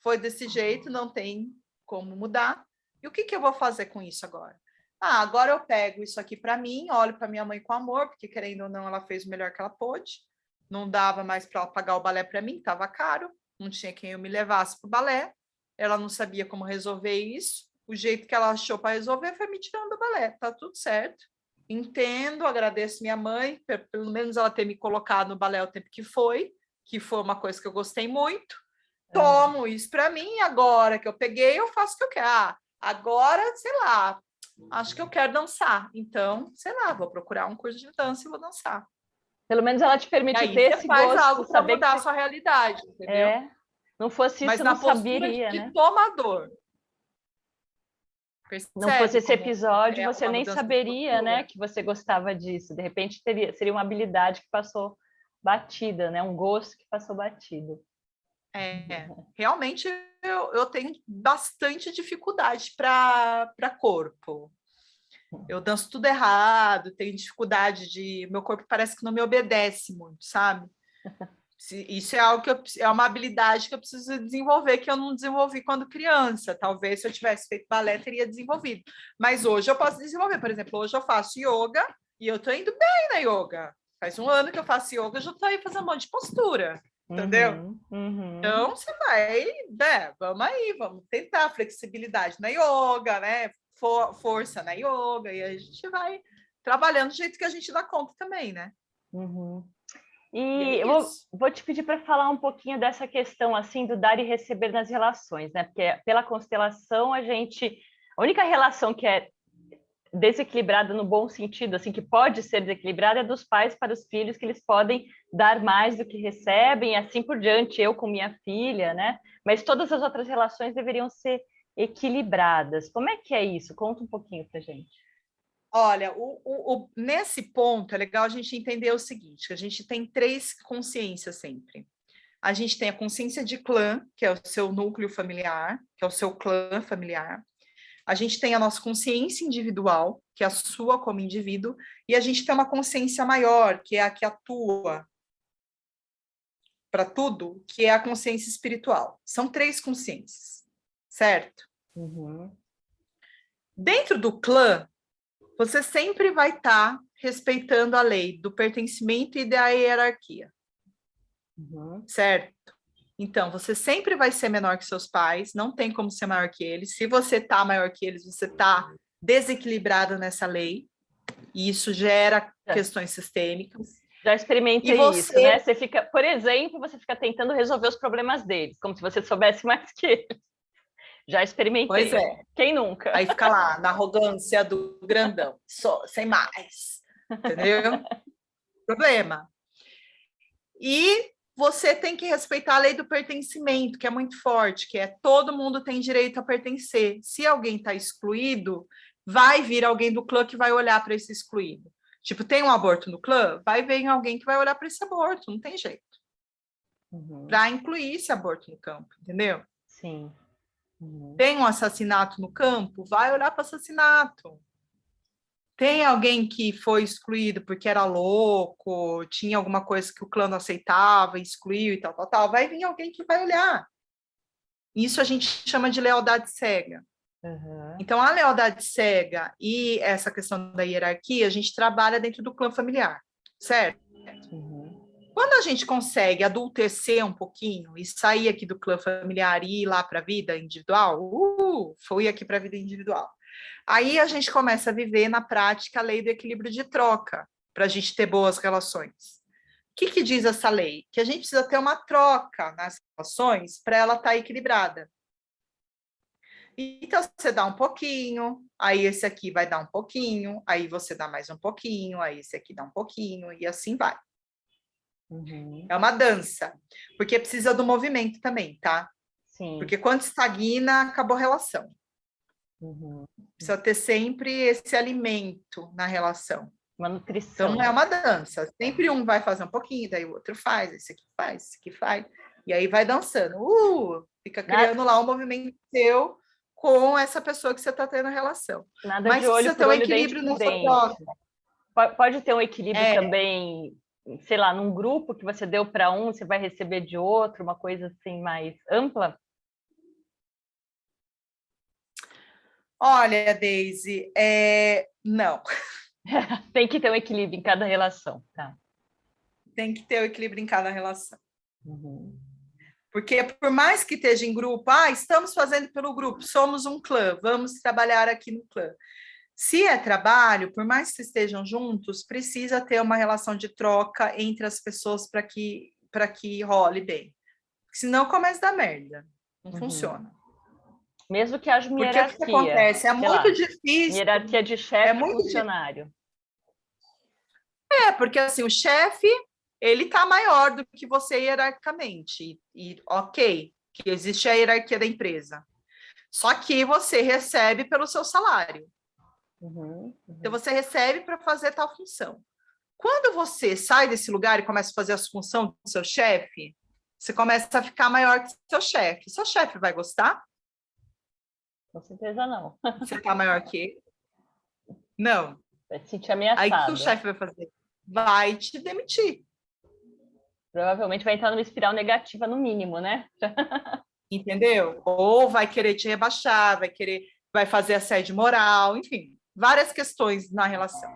foi desse jeito, não tem como mudar. E o que, que eu vou fazer com isso agora? Ah, agora eu pego isso aqui para mim, olho para minha mãe com amor, porque querendo ou não, ela fez o melhor que ela pôde. Não dava mais para ela pagar o balé para mim, estava caro, não tinha quem eu me levasse para o balé. Ela não sabia como resolver isso. O jeito que ela achou para resolver foi me tirando do balé. Tá tudo certo. Entendo, agradeço minha mãe, pelo menos ela ter me colocado no balé o tempo que foi uma coisa que eu gostei muito. Uhum. Tomo isso para mim, agora que eu peguei, eu faço o que eu quero. Ah, agora, sei lá, acho que eu quero dançar. Então, sei lá, vou procurar um curso de dança e vou dançar. Pelo menos ela te E permitiu aí ter você esse faz gosto, algo para saber que mudar a você... sua realidade, entendeu? Não fosse isso, Mas eu não na postura saberia, de né? tomador. Não fosse Percebe esse como episódio, é você uma nem mudança de saberia, né, postura? que você gostava disso. De repente seria uma habilidade que passou batida, né? Um gosto que passou batido. Realmente eu tenho bastante dificuldade para corpo. Eu danço tudo errado, tenho dificuldade de. Meu corpo parece que não me obedece muito, sabe? Isso é algo que é uma habilidade que eu preciso desenvolver, que eu não desenvolvi quando criança. Talvez se eu tivesse feito balé, teria desenvolvido. Mas hoje eu posso desenvolver. Por exemplo, hoje eu faço yoga e eu estou indo bem na yoga. Faz um ano que eu faço yoga, eu já estou aí fazendo um monte de postura, entendeu? Uhum, uhum. Então, você vai, né? Vamos aí, vamos tentar flexibilidade na yoga, né? Força na yoga, e a gente vai trabalhando do jeito que a gente dá conta também, né? Uhum. E E é eu isso. vou te pedir para falar um pouquinho dessa questão assim do dar e receber nas relações, né? Porque pela constelação a única relação que é desequilibrada no bom sentido, assim, que pode ser desequilibrada é dos pais para os filhos, que eles podem dar mais do que recebem, e assim por diante, eu com minha filha, né? Mas todas as outras relações deveriam ser equilibradas. Como é que é isso? Conta um pouquinho para gente. Olha, nesse ponto é legal a gente entender o seguinte: que a gente tem 3 consciências sempre. A gente tem a consciência de clã, que é o seu núcleo familiar, que é o seu clã familiar. A gente tem a nossa consciência individual, que é a sua como indivíduo, e a gente tem uma consciência maior, que é a que atua para tudo, que é a consciência espiritual. São 3 consciências, certo? Uhum, Dentro do clã, você sempre vai estar respeitando a lei do pertencimento e da hierarquia, uhum, certo? Então, você sempre vai ser menor que seus pais, não tem como ser maior que eles. Se você está maior que eles, você está desequilibrado nessa lei, e isso gera questões sistêmicas. já E experimentei isso, né? você, Você fica, por exemplo, você fica tentando resolver os problemas deles, como se você soubesse mais que eles. Já pois experimentei. é, Quem nunca? aí fica lá na arrogância do grandão, só, sem mais, entendeu? Problema. E você tem que respeitar a lei do pertencimento, que é muito forte, que é todo mundo tem direito a pertencer. Se alguém está excluído, vai vir alguém do clã que vai olhar para esse excluído. Tipo, tem um aborto no clã, vai vir alguém que vai olhar para esse aborto, não tem jeito. Uhum, Para incluir esse aborto no campo, entendeu? sim. Uhum, Tem um assassinato no campo, vai olhar para o assassinato. Tem alguém que foi excluído porque era louco, tinha alguma coisa que o clã não aceitava, excluiu e tal, tal, tal. Vai vir alguém que vai olhar. Isso a gente chama de lealdade cega. Uhum. Então, a lealdade cega e essa questão da hierarquia, a gente trabalha dentro do clã familiar, certo? Uhum. Quando a gente consegue adultecer um pouquinho e sair aqui do clã familiar e ir lá para a vida individual, fui aqui para a vida individual. Aí a gente começa a viver na prática a lei do equilíbrio de troca, para a gente ter boas relações. O que diz essa lei? Que a gente precisa ter uma troca nas relações para ela estar equilibrada. Então, você dá um pouquinho, aí esse aqui vai dar um pouquinho, aí você dá mais um pouquinho, aí esse aqui dá um pouquinho, e assim vai. Uhum. É uma dança, porque precisa do movimento também, tá? Sim. Porque quando estagna, acabou a relação. Uhum. Precisa ter sempre esse alimento na relação. Uma Então, nutrição. não é uma dança. Sempre um vai fazer um pouquinho, daí o outro faz, esse aqui faz, esse aqui faz. E aí vai dançando. Fica criando lá um movimento seu com essa pessoa que você está tendo relação. Nada Mas de olho precisa por ter um olho, dente equilíbrio por nessa dente. troca. Pode ter um equilíbrio também, sei lá, num grupo que você deu para um, você vai receber de outro, uma coisa assim mais ampla? Olha, Deise, não. Tem que ter um equilíbrio em cada relação, tá? Tem que ter o equilíbrio em cada relação. Uhum. Porque por mais que esteja em grupo, estamos fazendo pelo grupo, somos um clã, vamos trabalhar aqui no clã. Se é trabalho, por mais que estejam juntos, precisa ter uma relação de troca entre as pessoas para que role bem. Senão começa a dar merda. Não funciona. Mesmo que haja uma Porque o que hierarquia, acontece? É muito difícil. hierarquia de chefe e funcionário. Porque assim, o chefe, ele está maior do que você hierarquicamente. E ok, que existe a hierarquia da empresa. Só que você recebe pelo seu salário. Então, você recebe para fazer tal função. Quando você sai desse lugar e começa a fazer a função do seu chefe, você começa a ficar maior que seu chefe. Seu chefe vai gostar? Com certeza não. Você está maior que ele? Não. Vai se sentir ameaçado. Aí o que o chefe vai fazer? Vai te demitir. Provavelmente vai entrar numa espiral negativa, no mínimo, né? Entendeu? Ou vai querer te rebaixar, vai fazer assédio moral, enfim, várias questões na relação.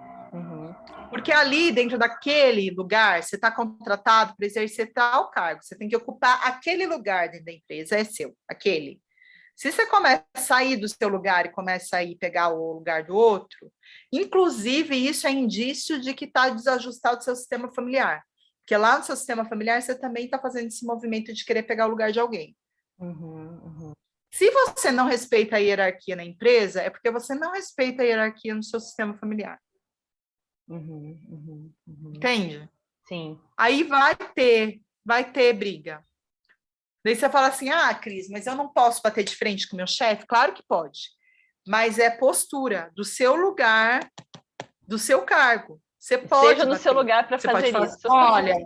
Porque ali, dentro daquele lugar, você está contratado para exercer tal cargo, você tem que ocupar aquele lugar dentro da empresa, é seu, aquele. Se você começa a sair do seu lugar e começa a ir pegar o lugar do outro, inclusive isso é indício de que está desajustado o seu sistema familiar. Porque lá no seu sistema familiar você também está fazendo esse movimento de querer pegar o lugar de alguém. Se você não respeita a hierarquia na empresa, é porque você não respeita a hierarquia no seu sistema familiar. Entende? Sim. Aí vai ter briga. Daí você fala assim, Cris, mas eu não posso bater de frente com o meu chefe? Claro que pode. Mas é postura do seu lugar, do seu cargo. Você pode Seja no seu lugar para fazer isso. Assim,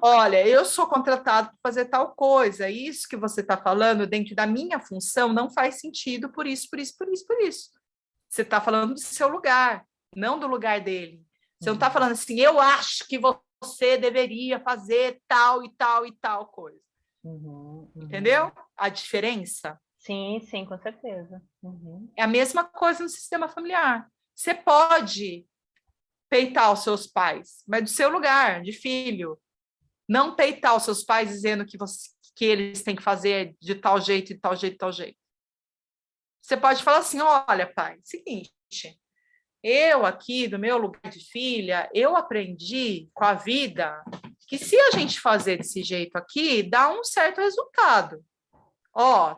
olha, eu sou contratado para fazer tal coisa. Isso que você está falando dentro da minha função não faz sentido por isso, por isso, por isso, por isso. Você está falando do seu lugar, não do lugar dele. Você não está falando assim, eu acho que você deveria fazer tal e tal e tal coisa. Entendeu? A diferença? Sim, sim, com certeza. É a mesma coisa no sistema familiar. Você pode peitar os seus pais, mas do seu lugar, de filho. Não peitar os seus pais dizendo que eles têm que fazer de tal jeito, de tal jeito, de tal jeito. Você pode falar assim, olha, pai, seguinte, eu aqui, do meu lugar de filha, eu aprendi com a vida que se a gente fazer desse jeito aqui, dá um certo resultado.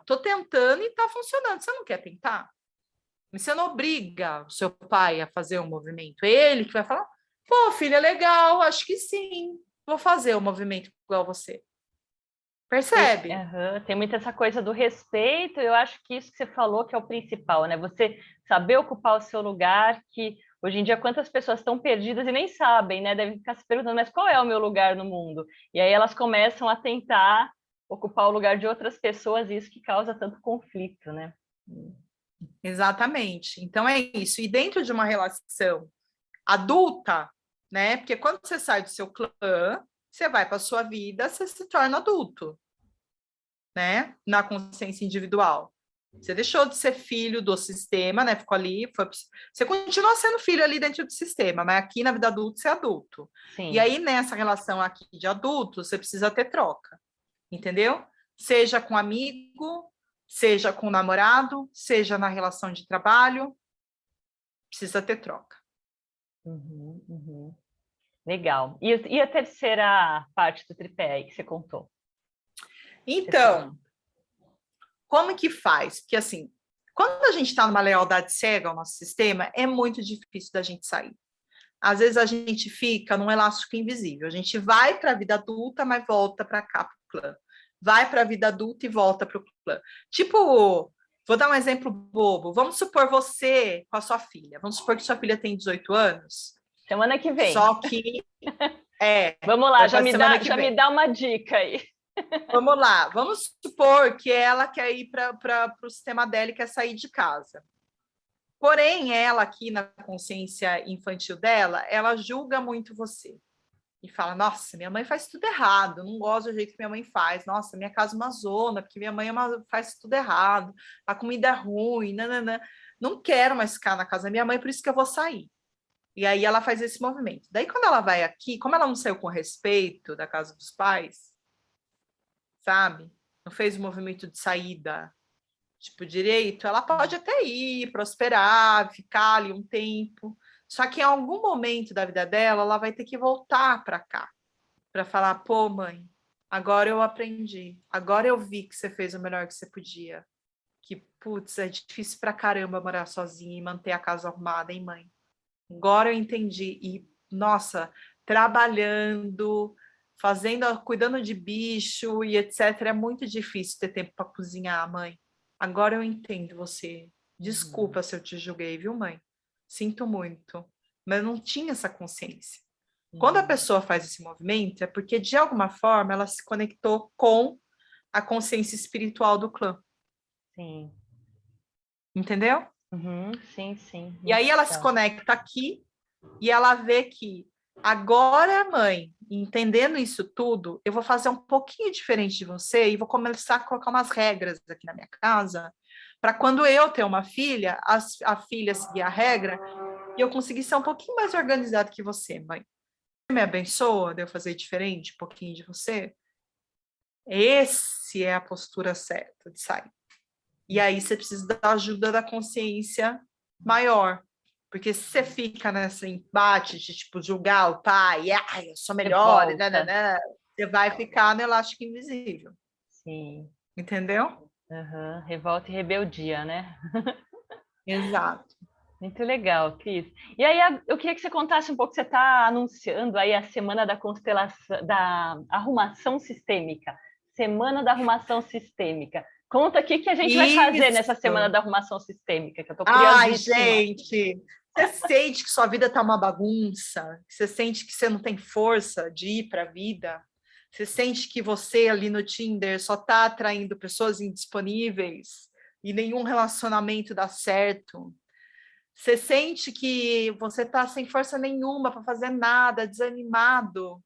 Tô tentando e tá funcionando. Você não quer tentar? Você não obriga o seu pai a fazer um movimento. Ele que vai falar, pô, filha, legal, acho que sim. Vou fazer o movimento igual você. Percebe? Tem muita essa coisa do respeito, eu acho que isso que você falou que é o principal, né? Você saber ocupar o seu lugar, que hoje em dia quantas pessoas estão perdidas e nem sabem, né? Devem ficar se perguntando, mas qual é o meu lugar no mundo? E aí elas começam a tentar ocupar o lugar de outras pessoas e isso que causa tanto conflito, né? Exatamente. Então é isso. E dentro de uma relação adulta, né? Porque quando você sai do seu clã, você vai para a sua vida, você se torna adulto, né? Na consciência individual. Você deixou de ser filho do sistema, né? Ficou ali, você continua sendo filho ali dentro do sistema, mas aqui na vida adulta você é adulto. Sim. E aí, nessa relação aqui de adulto, você precisa ter troca, entendeu? Seja com amigo, seja com namorado, seja na relação de trabalho, precisa ter troca. Legal. E a terceira parte do tripé aí que você contou? Então, como que faz? Porque, assim, quando a gente está numa lealdade cega ao nosso sistema, é muito difícil da gente sair. Às vezes a gente fica num elástico invisível. A gente vai para a vida adulta, mas volta para cá, para o clã. Vai para a vida adulta e volta para o clã. Tipo, vou dar um exemplo bobo. Vamos supor você com a sua filha. Vamos supor que sua filha tem 18 anos. Semana que vem. Só que... Vamos lá, já me dá uma dica aí. Vamos lá. Vamos supor que ela quer ir para o sistema dela e quer sair de casa. Porém, ela aqui na consciência infantil dela, ela julga muito você. E fala, nossa, minha mãe faz tudo errado, não gosto do jeito que minha mãe faz. Nossa, minha casa é uma zona, porque minha mãe faz tudo errado. A comida é ruim, nananã. Não quero mais ficar na casa da minha mãe, por isso que eu vou sair. E aí ela faz esse movimento. Daí, quando ela vai aqui, como ela não saiu com respeito da casa dos pais, sabe? Não fez o movimento de saída tipo, direito, ela pode até ir, prosperar, ficar ali um tempo. Só que em algum momento da vida dela, ela vai ter que voltar para cá, para falar, pô, mãe, agora eu aprendi, agora eu vi que você fez o melhor que você podia. Que, putz, é difícil pra caramba morar sozinha e manter a casa arrumada, hein, mãe? Agora eu entendi. E, nossa, trabalhando, cuidando de bicho e etc. É muito difícil ter tempo para cozinhar, mãe. Agora eu entendo você. Desculpa se eu te julguei, viu, mãe? Sinto muito. Mas eu não tinha essa consciência. Quando a pessoa faz esse movimento, é porque, de alguma forma, ela se conectou com a consciência espiritual do clã. Sim. Entendeu? Sim, sim. E aí ela se conecta aqui e ela vê que agora, mãe, entendendo isso tudo, eu vou fazer um pouquinho diferente de você e vou começar a colocar umas regras aqui na minha casa, para quando eu ter uma filha, a filha seguir a regra e eu conseguir ser um pouquinho mais organizado que você, mãe. Você me abençoa de eu fazer diferente, um pouquinho de você? Esse é a postura certa de sair. E aí você precisa da ajuda da consciência maior. Porque se você fica nesse embate de, tipo, julgar o pai, eu sou melhor, você vai ficar no elástico invisível. Sim. Entendeu? Revolta e rebeldia, né? Exato. Muito legal, Cris. E aí, eu queria que você contasse um pouco, você está anunciando aí a Semana da Constelação, da Arrumação Sistêmica. Semana da Arrumação Sistêmica. Conta o que a gente vai fazer nessa Semana da Arrumação Sistêmica, que eu estou curiosíssima. Ai, gente, você sente que sua vida está uma bagunça? Você sente que você não tem força de ir para a vida? Você sente que você ali no Tinder só está atraindo pessoas indisponíveis e nenhum relacionamento dá certo? Você sente que você está sem força nenhuma para fazer nada, desanimado,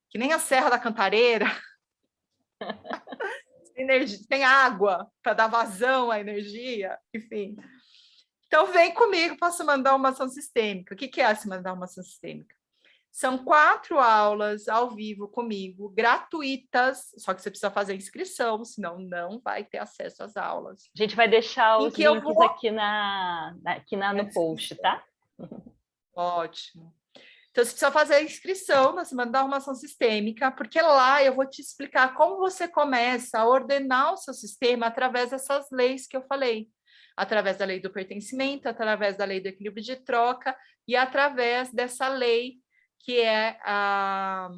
que nem a Serra da Cantareira? Tem água para dar vazão à energia, enfim. Então, vem comigo para a Semana da Arrumação Sistêmica. O que é a Semana da Arrumação Sistêmica? São 4 aulas ao vivo comigo, gratuitas, só que você precisa fazer inscrição, senão não vai ter acesso às aulas. A gente vai deixar os links aqui no post, tá? Ótimo. Então, você precisa fazer a inscrição na Semana da Arrumação Sistêmica, porque lá eu vou te explicar como você começa a ordenar o seu sistema através dessas leis que eu falei. Através da lei do pertencimento, através da lei do equilíbrio de troca e através dessa lei que é a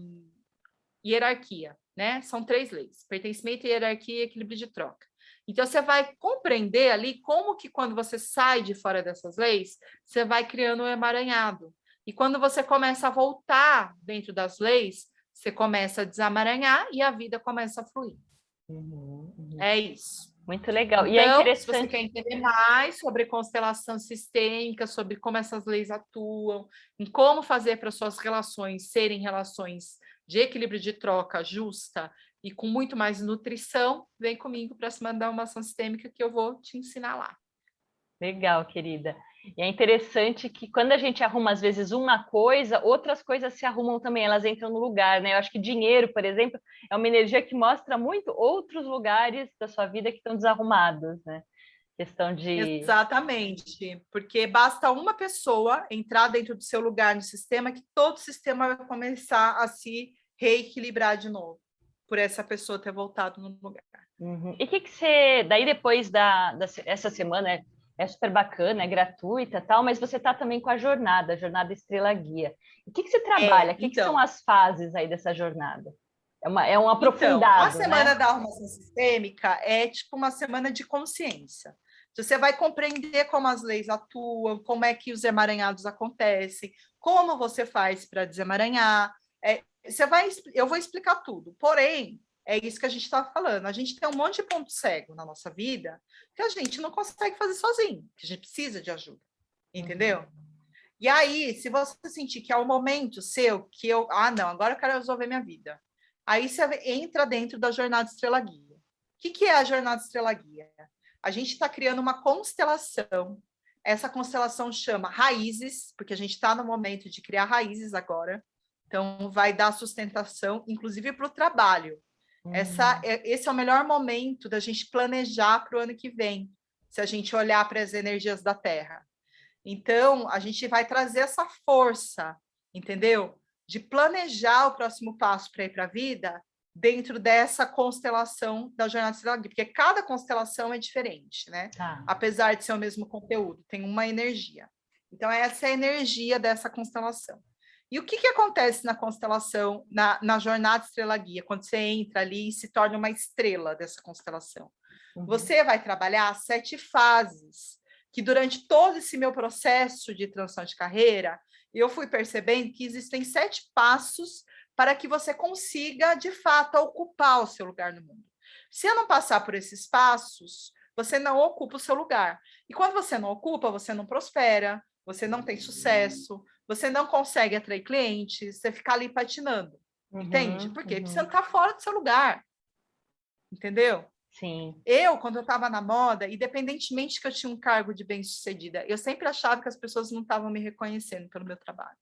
hierarquia, né? São 3 leis: pertencimento, hierarquia e equilíbrio de troca. Então, você vai compreender ali como que quando você sai de fora dessas leis, você vai criando um emaranhado. E quando você começa a voltar dentro das leis, você começa a desamaranhar e a vida começa a fluir. É isso. Muito legal. E é Então, se você interessante. quer entender mais sobre constelação sistêmica, sobre como essas leis atuam, em como fazer para suas relações serem relações de equilíbrio de troca justa e com muito mais nutrição, vem comigo para se mandar uma ação sistêmica que eu vou te ensinar lá. Legal, querida. E é interessante que quando a gente arruma, às vezes, uma coisa, outras coisas se arrumam também, elas entram no lugar, né? Eu acho que dinheiro, por exemplo, é uma energia que mostra muito outros lugares da sua vida que estão desarrumados, né? Questão de. Exatamente, porque basta uma pessoa entrar dentro do seu lugar no sistema que todo o sistema vai começar a se reequilibrar de novo, por essa pessoa ter voltado no lugar. Uhum. E o que você. Daí, depois essa semana, é super bacana, é gratuita tal, mas você está também com a jornada Estrela Guia. O que você trabalha? O que são Então, as fases aí dessa jornada? É um Então, a aprofundado, semana né? da arrumação sistêmica é tipo uma semana de consciência. Você vai compreender como as leis atuam, como é que os emaranhados acontecem, como você faz para desemaranhar. Eu vou explicar tudo. Porém, é isso que a gente está falando. A gente tem um monte de ponto cego na nossa vida que a gente não consegue fazer sozinho, que a gente precisa de ajuda. Entendeu? E aí, se você sentir que é o momento seu, que não, agora eu quero resolver minha vida. Aí você entra dentro da Jornada Estrela Guia. O que é a Jornada Estrela Guia? A gente está criando uma constelação. Essa constelação chama Raízes, porque a gente está no momento de criar raízes agora. Então, vai dar sustentação, inclusive para o trabalho. Esse é o melhor momento da gente planejar para o ano que vem, se a gente olhar para as energias da Terra. Então, a gente vai trazer essa força, entendeu? De planejar o próximo passo para ir para a vida dentro dessa constelação da Jornada Estrela Guia, porque cada constelação é diferente, né? Tá. Apesar de ser o mesmo conteúdo, tem uma energia. Então, essa é a energia dessa constelação. E o que acontece na constelação, na Jornada Estrela Guia, quando você entra ali e se torna uma estrela dessa constelação? Você vai trabalhar 7 fases, que durante todo esse meu processo de transição de carreira, eu fui percebendo que existem 7 passos para que você consiga, de fato, ocupar o seu lugar no mundo. Se eu não passar por esses passos, você não ocupa o seu lugar. E quando você não ocupa, você não prospera, você não tem sucesso, você não consegue atrair clientes, você fica ali patinando. Entende? Por quê? Porque você não está fora do seu lugar. Entendeu? Sim. Quando eu estava na moda, independentemente que eu tinha um cargo de bem-sucedida, eu sempre achava que as pessoas não estavam me reconhecendo pelo meu trabalho.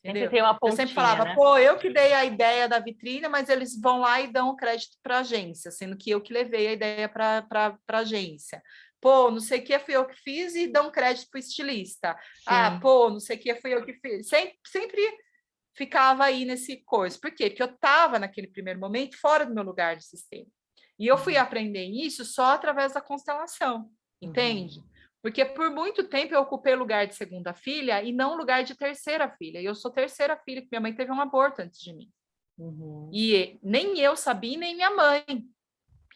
Sempre Entendeu? tem uma Eu sempre pontinha, falava, né? pô, eu que dei a ideia da vitrine, mas eles vão lá e dão o crédito para a agência, sendo que eu que levei a ideia para a agência. Pô, não sei o que fui eu que fiz e dão crédito para o estilista. Sim. Pô, não sei o que fui eu que fiz. Sempre ficava aí nesse coisa. Por quê? Porque eu estava, naquele primeiro momento, fora do meu lugar de sistema. E eu fui aprender isso só através da constelação, entende? Porque por muito tempo eu ocupei o lugar de segunda filha e não o lugar de terceira filha. E eu sou terceira filha, que minha mãe teve um aborto antes de mim. E nem eu sabia, nem minha mãe.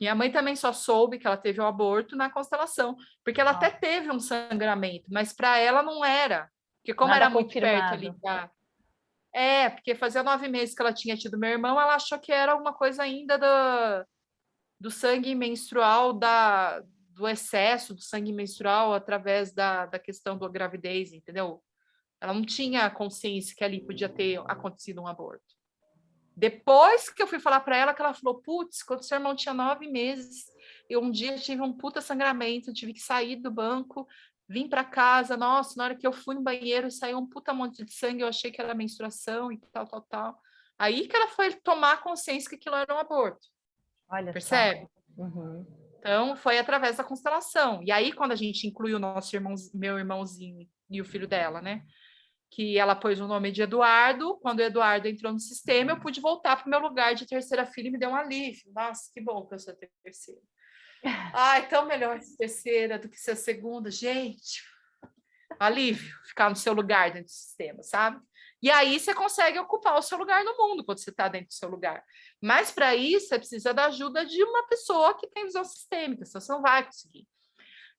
Minha mãe também só soube que ela teve um aborto na constelação, porque ela até teve um sangramento, mas para ela não era. Porque como Nada era muito perto ali confirmado. porque fazia 9 meses que ela tinha tido meu irmão, ela achou que era alguma coisa ainda do sangue menstrual, do excesso do sangue menstrual através da questão da gravidez, entendeu? Ela não tinha consciência que ali podia ter acontecido um aborto. Depois que eu fui falar para ela, que ela falou, putz, quando seu irmão tinha 9 meses, eu um dia tive um puta sangramento, tive que sair do banco, vim para casa, nossa, na hora que eu fui no banheiro, saiu um puta monte de sangue, eu achei que era menstruação e tal, tal, tal. Aí que ela foi tomar consciência que aquilo era um aborto. Olha Percebe? só. Então, foi através da constelação. E aí, quando a gente inclui o meu irmãozinho e o filho dela, né? Que ela pôs o nome de Eduardo. Quando o Eduardo entrou no sistema, eu pude voltar para o meu lugar de terceira filha e me deu um alívio. Nossa, que bom que eu sou terceira. Ai, tão melhor ser terceira do que ser segunda. Gente, alívio ficar no seu lugar dentro do sistema, sabe? E aí você consegue ocupar o seu lugar no mundo quando você está dentro do seu lugar. Mas para isso, você precisa da ajuda de uma pessoa que tem visão sistêmica, senão você não vai conseguir.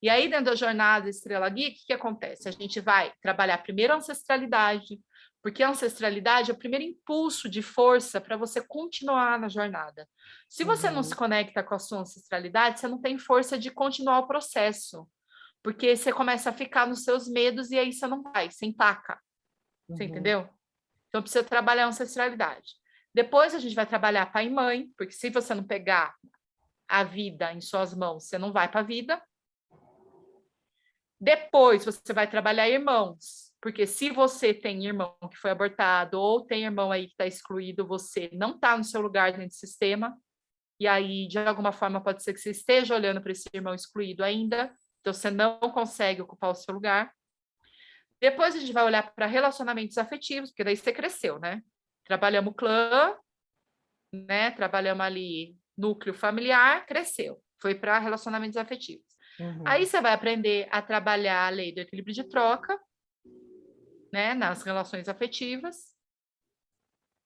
E aí, dentro da jornada Estrela Guia, o que acontece? A gente vai trabalhar primeiro a ancestralidade, porque a ancestralidade é o primeiro impulso de força para você continuar na jornada. Se você não se conecta com a sua ancestralidade, você não tem força de continuar o processo, porque você começa a ficar nos seus medos e aí você não vai, você empaca. Você entendeu? Então, precisa trabalhar a ancestralidade. Depois, a gente vai trabalhar pai e mãe, porque se você não pegar a vida em suas mãos, você não vai para a vida. Depois, você vai trabalhar irmãos, porque se você tem irmão que foi abortado ou tem irmão aí que está excluído, você não está no seu lugar dentro do sistema, e aí, de alguma forma, pode ser que você esteja olhando para esse irmão excluído ainda, então você não consegue ocupar o seu lugar. Depois, a gente vai olhar para relacionamentos afetivos, porque daí você cresceu, né? Trabalhamos clã, né? Trabalhamos ali núcleo familiar, cresceu, foi para relacionamentos afetivos. Aí você vai aprender a trabalhar a lei do equilíbrio de troca, né, nas relações afetivas,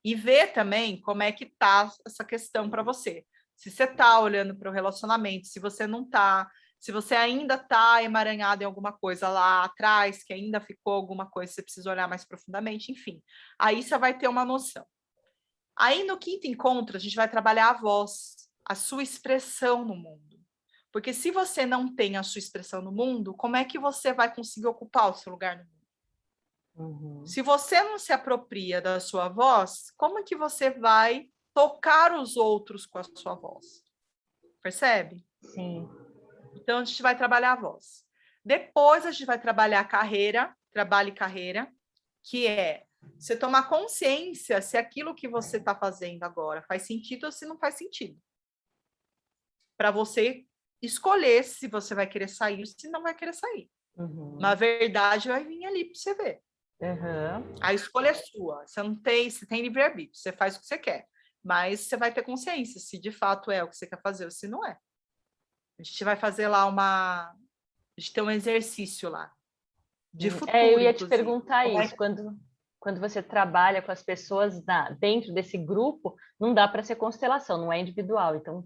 e ver também como é que tá essa questão para você. Se você está olhando para o relacionamento, se você não está, se você ainda está emaranhado em alguma coisa lá atrás, que ainda ficou alguma coisa, você precisa olhar mais profundamente, enfim. Aí você vai ter uma noção. Aí no quinto encontro, a gente vai trabalhar a voz, a sua expressão no mundo. Porque se você não tem a sua expressão no mundo, como é que você vai conseguir ocupar o seu lugar no mundo? Se você não se apropria da sua voz, como é que você vai tocar os outros com a sua voz? Percebe? Sim. Então, a gente vai trabalhar a voz. Depois, a gente vai trabalhar a carreira, trabalho e carreira, que é você tomar consciência se aquilo que você está fazendo agora faz sentido ou se não faz sentido. Para você escolher se você vai querer sair ou se não vai querer sair. Na verdade, vai vir ali para você ver. A escolha é sua. Você tem livre-arbítrio, você faz o que você quer. Mas você vai ter consciência se de fato é o que você quer fazer ou se não é. A gente vai fazer lá A gente tem um exercício lá. De futuro, eu ia te inclusive. perguntar isso. Quando você trabalha com as pessoas dentro desse grupo, não dá para ser constelação, não é individual. Então,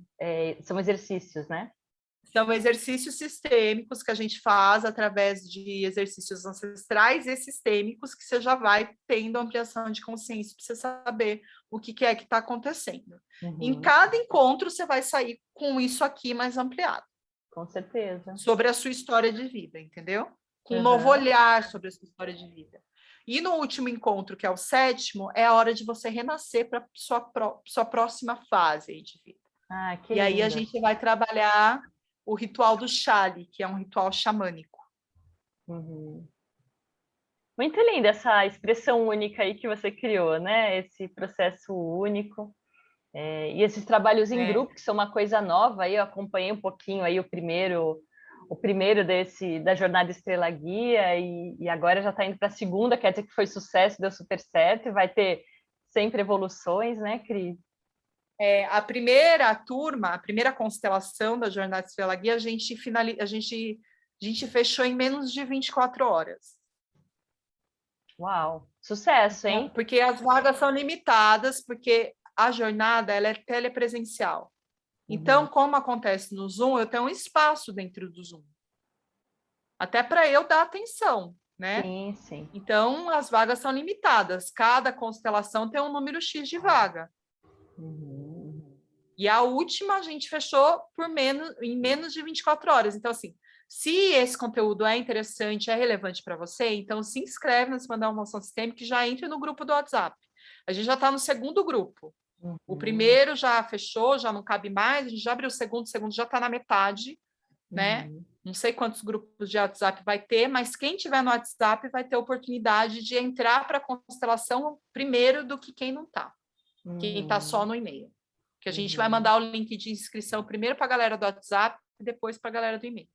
são exercícios, né? São exercícios sistêmicos que a gente faz através de exercícios ancestrais e sistêmicos que você já vai tendo ampliação de consciência para você saber o que é que está acontecendo. Em cada encontro, você vai sair com isso aqui mais ampliado. Com certeza. Sobre a sua história de vida, entendeu? Com um novo olhar sobre a sua história de vida. E no último encontro, que é o sétimo, é a hora de você renascer para sua próxima fase de vida. Que e aí linda. A gente vai trabalhar o ritual do Chale, que é um ritual xamânico. Muito linda essa expressão única aí que você criou, né? Esse processo único. E esses trabalhos em grupo, que são uma coisa nova, aí eu acompanhei um pouquinho aí o primeiro da Jornada Estrela Guia, e agora já está indo para a segunda, quer dizer que foi sucesso, deu super certo, e vai ter sempre evoluções, né, Cris? A primeira turma, a primeira constelação da Jornada Estrela Guia, a gente fechou em menos de 24 horas. Uau, sucesso, hein? Porque as vagas são limitadas, porque a jornada ela é telepresencial. Então, como acontece no Zoom, eu tenho um espaço dentro do Zoom. Até para eu dar atenção, né? Sim, sim. Então, as vagas são limitadas. Cada constelação tem um número X de vaga. E a última a gente fechou em menos de 24 horas. Então, assim, se esse conteúdo é interessante, é relevante para você, então se inscreve no Mandar uma Moção Sistêmica e já entre no grupo do WhatsApp. A gente já está no segundo grupo. O primeiro já fechou, já não cabe mais, a gente já abriu o segundo já está na metade, né? Não sei quantos grupos de WhatsApp vai ter, mas quem tiver no WhatsApp vai ter a oportunidade de entrar para a constelação primeiro do que quem não está. Quem está só no e-mail. Que a gente vai mandar o link de inscrição primeiro para a galera do WhatsApp e depois para a galera do e-mail.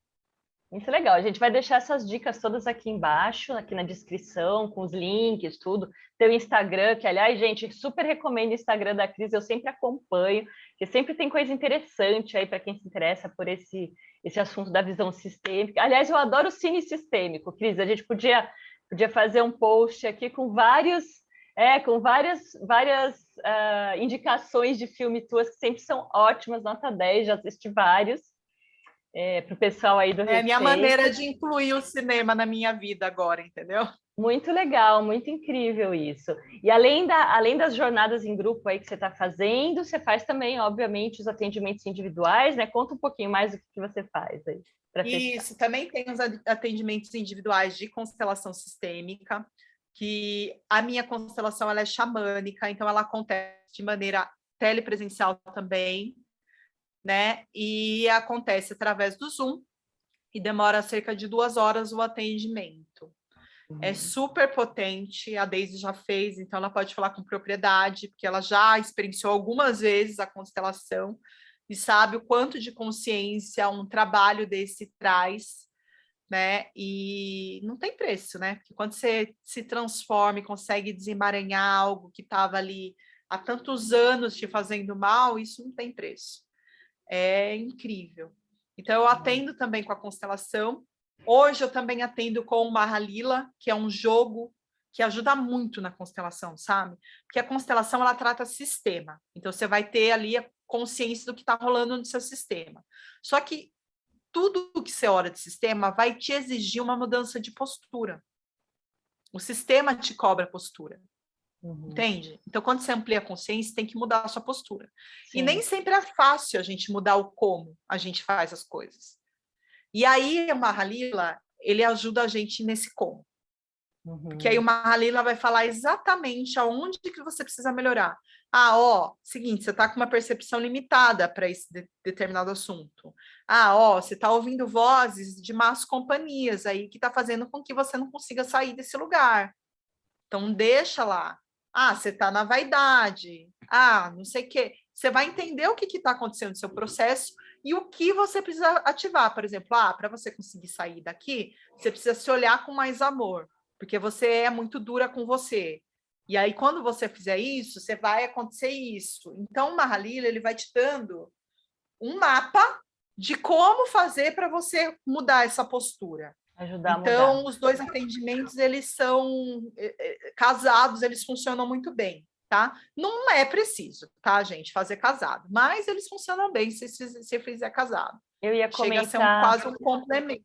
Muito legal. A gente vai deixar essas dicas todas aqui embaixo, aqui na descrição, com os links, tudo. Tem o Instagram, que, aliás, gente, super recomendo o Instagram da Cris, eu sempre acompanho, porque sempre tem coisa interessante aí para quem se interessa por esse assunto da visão sistêmica. Aliás, eu adoro o cine sistêmico, Cris. A gente podia fazer um post aqui com várias indicações de filme tuas, que sempre são ótimas, nota 10, já assisti vários. para o pessoal aí do É a minha Receita. maneira de incluir o cinema na minha vida agora, entendeu? Muito legal, muito incrível isso. E além das jornadas em grupo aí que você está fazendo, você faz também, obviamente, os atendimentos individuais, né? Conta um pouquinho mais do que você faz aí, para fechar. Isso, também tem os atendimentos individuais de constelação sistêmica, que a minha constelação ela é xamânica, então ela acontece de maneira telepresencial também, né? E acontece através do Zoom, e demora cerca de 2 horas o atendimento. É super potente, a Daisy já fez, então ela pode falar com propriedade, porque ela já experienciou algumas vezes a constelação e sabe o quanto de consciência um trabalho desse traz, né? E não tem preço, né? Porque quando você se transforma e consegue desemaranhar algo que estava ali há tantos anos te fazendo mal, isso não tem preço. É incrível. Então, eu atendo também com a constelação. Hoje, eu também atendo com o Mahalila, que é um jogo que ajuda muito na constelação, sabe? Porque a constelação, ela trata sistema. Então, você vai ter ali a consciência do que está rolando no seu sistema. Só que tudo que você olha de sistema vai te exigir uma mudança de postura. O sistema te cobra postura. Entende? Então, quando você amplia a consciência, tem que mudar a sua postura. Sim. E nem sempre é fácil a gente mudar o como a gente faz as coisas. E aí, o Mahalila, ele ajuda a gente nesse como. Porque aí o Mahalila vai falar exatamente aonde que você precisa melhorar. Ah, ó, seguinte, você está com uma percepção limitada para esse determinado assunto. Ah, ó, você está ouvindo vozes de más companhias aí que está fazendo com que você não consiga sair desse lugar. Então, deixa lá. Ah, você está na vaidade. Ah, não sei o quê. Você vai entender o que está acontecendo no seu processo e o que você precisa ativar. Por exemplo, para você conseguir sair daqui, você precisa se olhar com mais amor, porque você é muito dura com você. E aí, quando você fizer isso, você vai acontecer isso. Então, o Mahalila, ele vai te dando um mapa de como fazer para você mudar essa postura. Ajudar a mudar. Então, os dois atendimentos, eles são casados, eles funcionam muito bem, tá? Não é preciso, tá, gente, fazer casado, mas eles funcionam bem se fizer casado. Eu ia Chega a ser comentar, quase um complemento.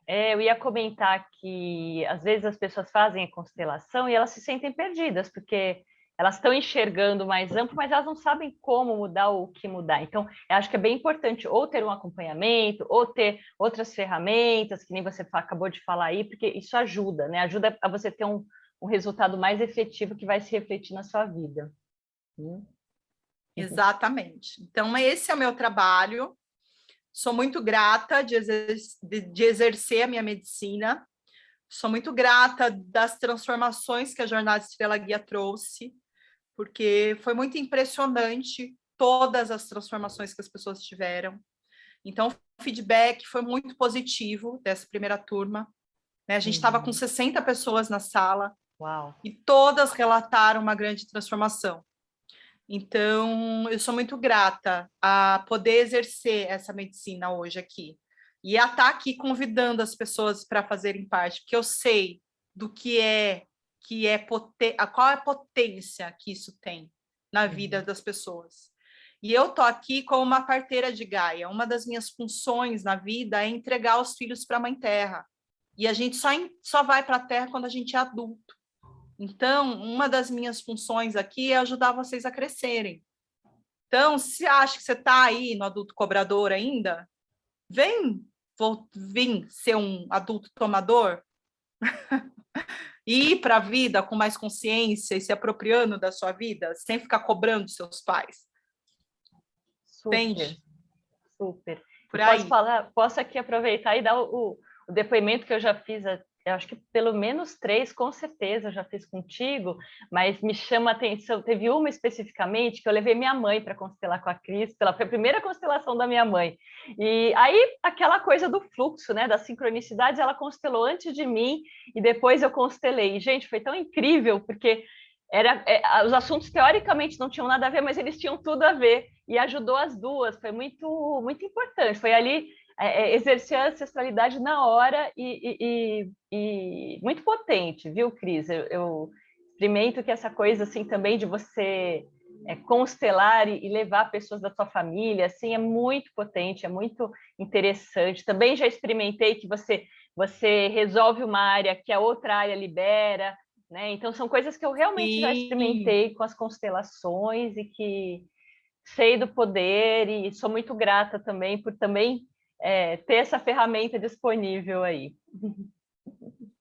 eu ia comentar que às vezes as pessoas fazem a constelação e elas se sentem perdidas, porque elas estão enxergando mais amplo, mas elas não sabem como mudar ou o que mudar. Então, eu acho que é bem importante ou ter um acompanhamento, ou ter outras ferramentas, que nem você acabou de falar aí, porque isso ajuda, né? Ajuda a você ter um resultado mais efetivo que vai se refletir na sua vida. Exatamente. Então, esse é o meu trabalho. Sou muito grata de exercer a minha medicina. Sou muito grata das transformações que a Jornada Estrela Guia trouxe, porque foi muito impressionante todas as transformações que as pessoas tiveram. Então, o feedback foi muito positivo dessa primeira turma. Né? A gente estava com 60 pessoas na sala. Uau. E todas relataram uma grande transformação. Então, eu sou muito grata a poder exercer essa medicina hoje aqui. E a estar aqui convidando as pessoas para fazerem parte, porque eu sei do qual é a potência que isso tem na vida das pessoas. E eu tô aqui como uma parteira de Gaia. Uma das minhas funções na vida é entregar os filhos para a Mãe Terra. E a gente só vai para a Terra quando a gente é adulto. Então, uma das minhas funções aqui é ajudar vocês a crescerem. Então, se acha que você está aí no adulto cobrador ainda, vem ser um adulto tomador e ir para a vida com mais consciência e se apropriando da sua vida, sem ficar cobrando seus pais. Super, entende? Super. Por aí. Posso aqui aproveitar e dar o depoimento que eu já fiz, eu acho que pelo menos 3, com certeza, eu já fiz contigo, mas me chama a atenção, teve uma especificamente que eu levei minha mãe para constelar com a Cris, foi a primeira constelação da minha mãe, e aí aquela coisa do fluxo, né, das sincronicidades, ela constelou antes de mim, e depois eu constelei, e, gente, foi tão incrível, porque os assuntos teoricamente não tinham nada a ver, mas eles tinham tudo a ver, e ajudou as duas, foi muito, muito importante, foi ali exercer a ancestralidade na hora e muito potente, viu, Cris? Eu experimento que essa coisa assim também de você constelar e levar pessoas da sua família, assim, é muito potente, é muito interessante. Também já experimentei que você resolve uma área que a outra área libera, né? Então, são coisas que eu realmente já Sim. experimentei com as constelações e que sei do poder e sou muito grata também por também ter essa ferramenta disponível aí.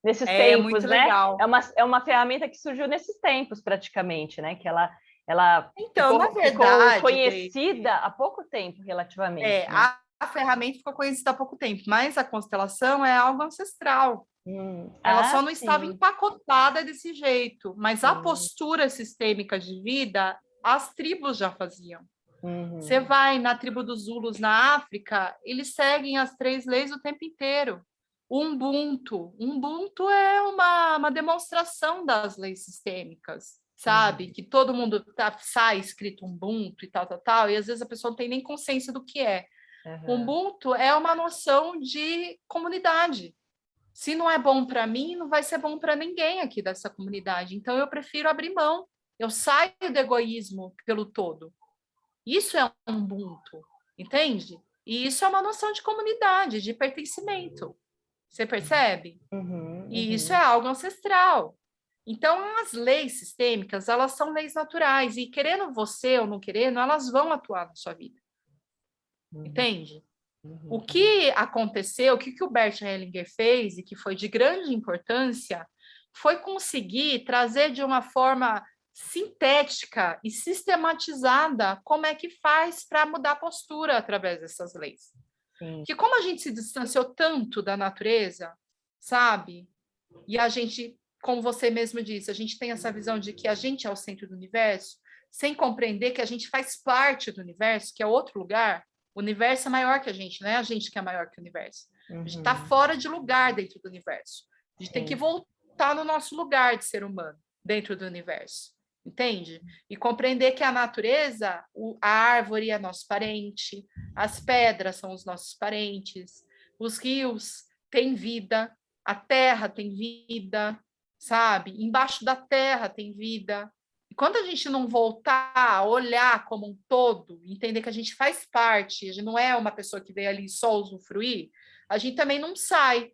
Nesses É tempos, muito né? legal. É uma ferramenta que surgiu nesses tempos, praticamente, né? Que ela Então, na ficou verdade, Gleide, conhecida há pouco tempo, relativamente, é, né? a ferramenta ficou conhecida há pouco tempo, mas a constelação é algo ancestral. Ela Ah, só não estava sim, empacotada desse jeito, mas a sim. postura sistêmica de vida, as tribos já faziam. Você Uhum, vai na tribo dos Zulus na África, eles seguem as 3 leis o tempo inteiro. O Ubuntu. Ubuntu é uma demonstração das leis sistêmicas, sabe? uhum, Que todo mundo sai escrito Ubuntu e tal, tal, tal, e às vezes a pessoa não tem nem consciência do que é. uhum, Ubuntu é uma noção de comunidade. Se não é bom para mim, não vai ser bom para ninguém aqui dessa comunidade. Então eu prefiro abrir mão. Eu saio do egoísmo pelo todo. Isso é um Ubuntu, entende? E isso é uma noção de comunidade, de pertencimento. Você percebe? uhum, E isso é uhum, algo ancestral. Então, as leis sistêmicas, elas são leis naturais, e querendo você ou não querendo, elas vão atuar na sua vida, uhum, entende? O uhum, que aconteceu, o que o Bert Hellinger fez, e que foi de grande importância, foi conseguir trazer de uma forma sintética e sistematizada como é que faz para mudar a postura através dessas leis. sim, Que como a gente se distanciou tanto da natureza, sabe? E a gente, como você mesmo disse, a gente tem essa visão de que a gente é o centro do universo, sem compreender que a gente faz parte do universo, que é outro lugar. O universo é maior que a gente, não é a gente que é maior que o universo. A gente está uhum, fora de lugar dentro do universo. A gente tem que sim, voltar no nosso lugar de ser humano dentro do universo. Entende? E compreender que a natureza, a árvore é nosso parente, as pedras são os nossos parentes, os rios têm vida, a terra tem vida, sabe? Embaixo da terra tem vida. E quando a gente não voltar a olhar como um todo, entender que a gente faz parte, a gente não é uma pessoa que veio ali só usufruir, a gente também não sai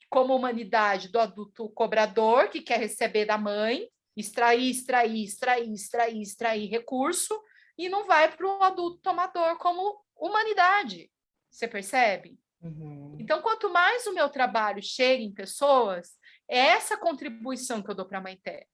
como humanidade do adulto cobrador que quer receber da mãe, extrair recurso, e não vai para o adulto tomador como humanidade. Você percebe? uhum, Então, quanto mais o meu trabalho chega em pessoas, é essa contribuição que eu dou para a Mãe Terra.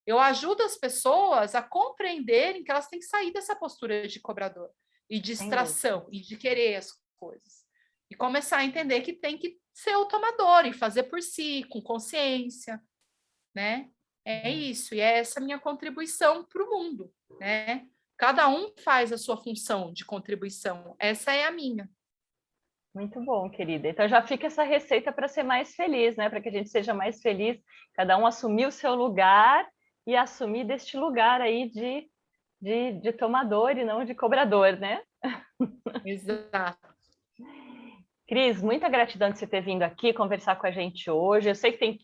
Eu ajudo as pessoas a compreenderem que elas têm que sair dessa postura de cobrador e de sem dúvida. extração e de querer as coisas. E começar a entender que tem que ser o tomador e fazer por si, com consciência, né? É isso, e é essa minha contribuição para o mundo, né? Cada um faz a sua função de contribuição, essa é a minha. Muito bom, querida. Então já fica essa receita para ser mais feliz, né? Para que a gente seja mais feliz, cada um assumir o seu lugar e assumir deste lugar aí de tomador e não de cobrador, né? Exato. Cris, muita gratidão de você ter vindo aqui conversar com a gente hoje. Eu sei que tem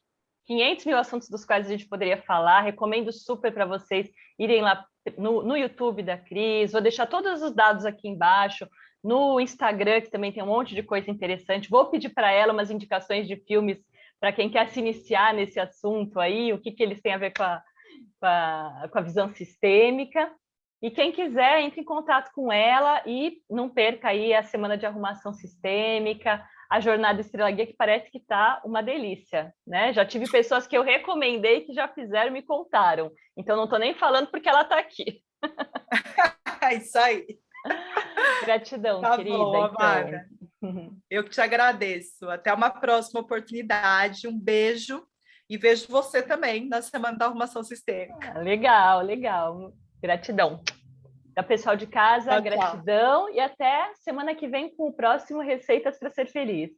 500 mil assuntos dos quais a gente poderia falar. Recomendo super para vocês irem lá no YouTube da Cris. Vou deixar todos os dados aqui embaixo. No Instagram, que também tem um monte de coisa interessante. Vou pedir para ela umas indicações de filmes para quem quer se iniciar nesse assunto aí, o que eles têm a ver com a visão sistêmica. E quem quiser, entre em contato com ela e não perca aí a semana de arrumação sistêmica, a jornada Estrela Guia, que parece que está uma delícia, né? Já tive pessoas que eu recomendei que já fizeram e me contaram. Então, não estou nem falando porque ela está aqui. É isso aí. Gratidão, Tá querida. bom, Então, amada. Eu que te agradeço. Até uma próxima oportunidade. Um beijo e vejo você também na Semana da Arrumação Sistêmica. legal, legal. Gratidão. Da pessoal de casa, Tchau, tchau. gratidão e até semana que vem com o próximo Receitas para Ser Feliz.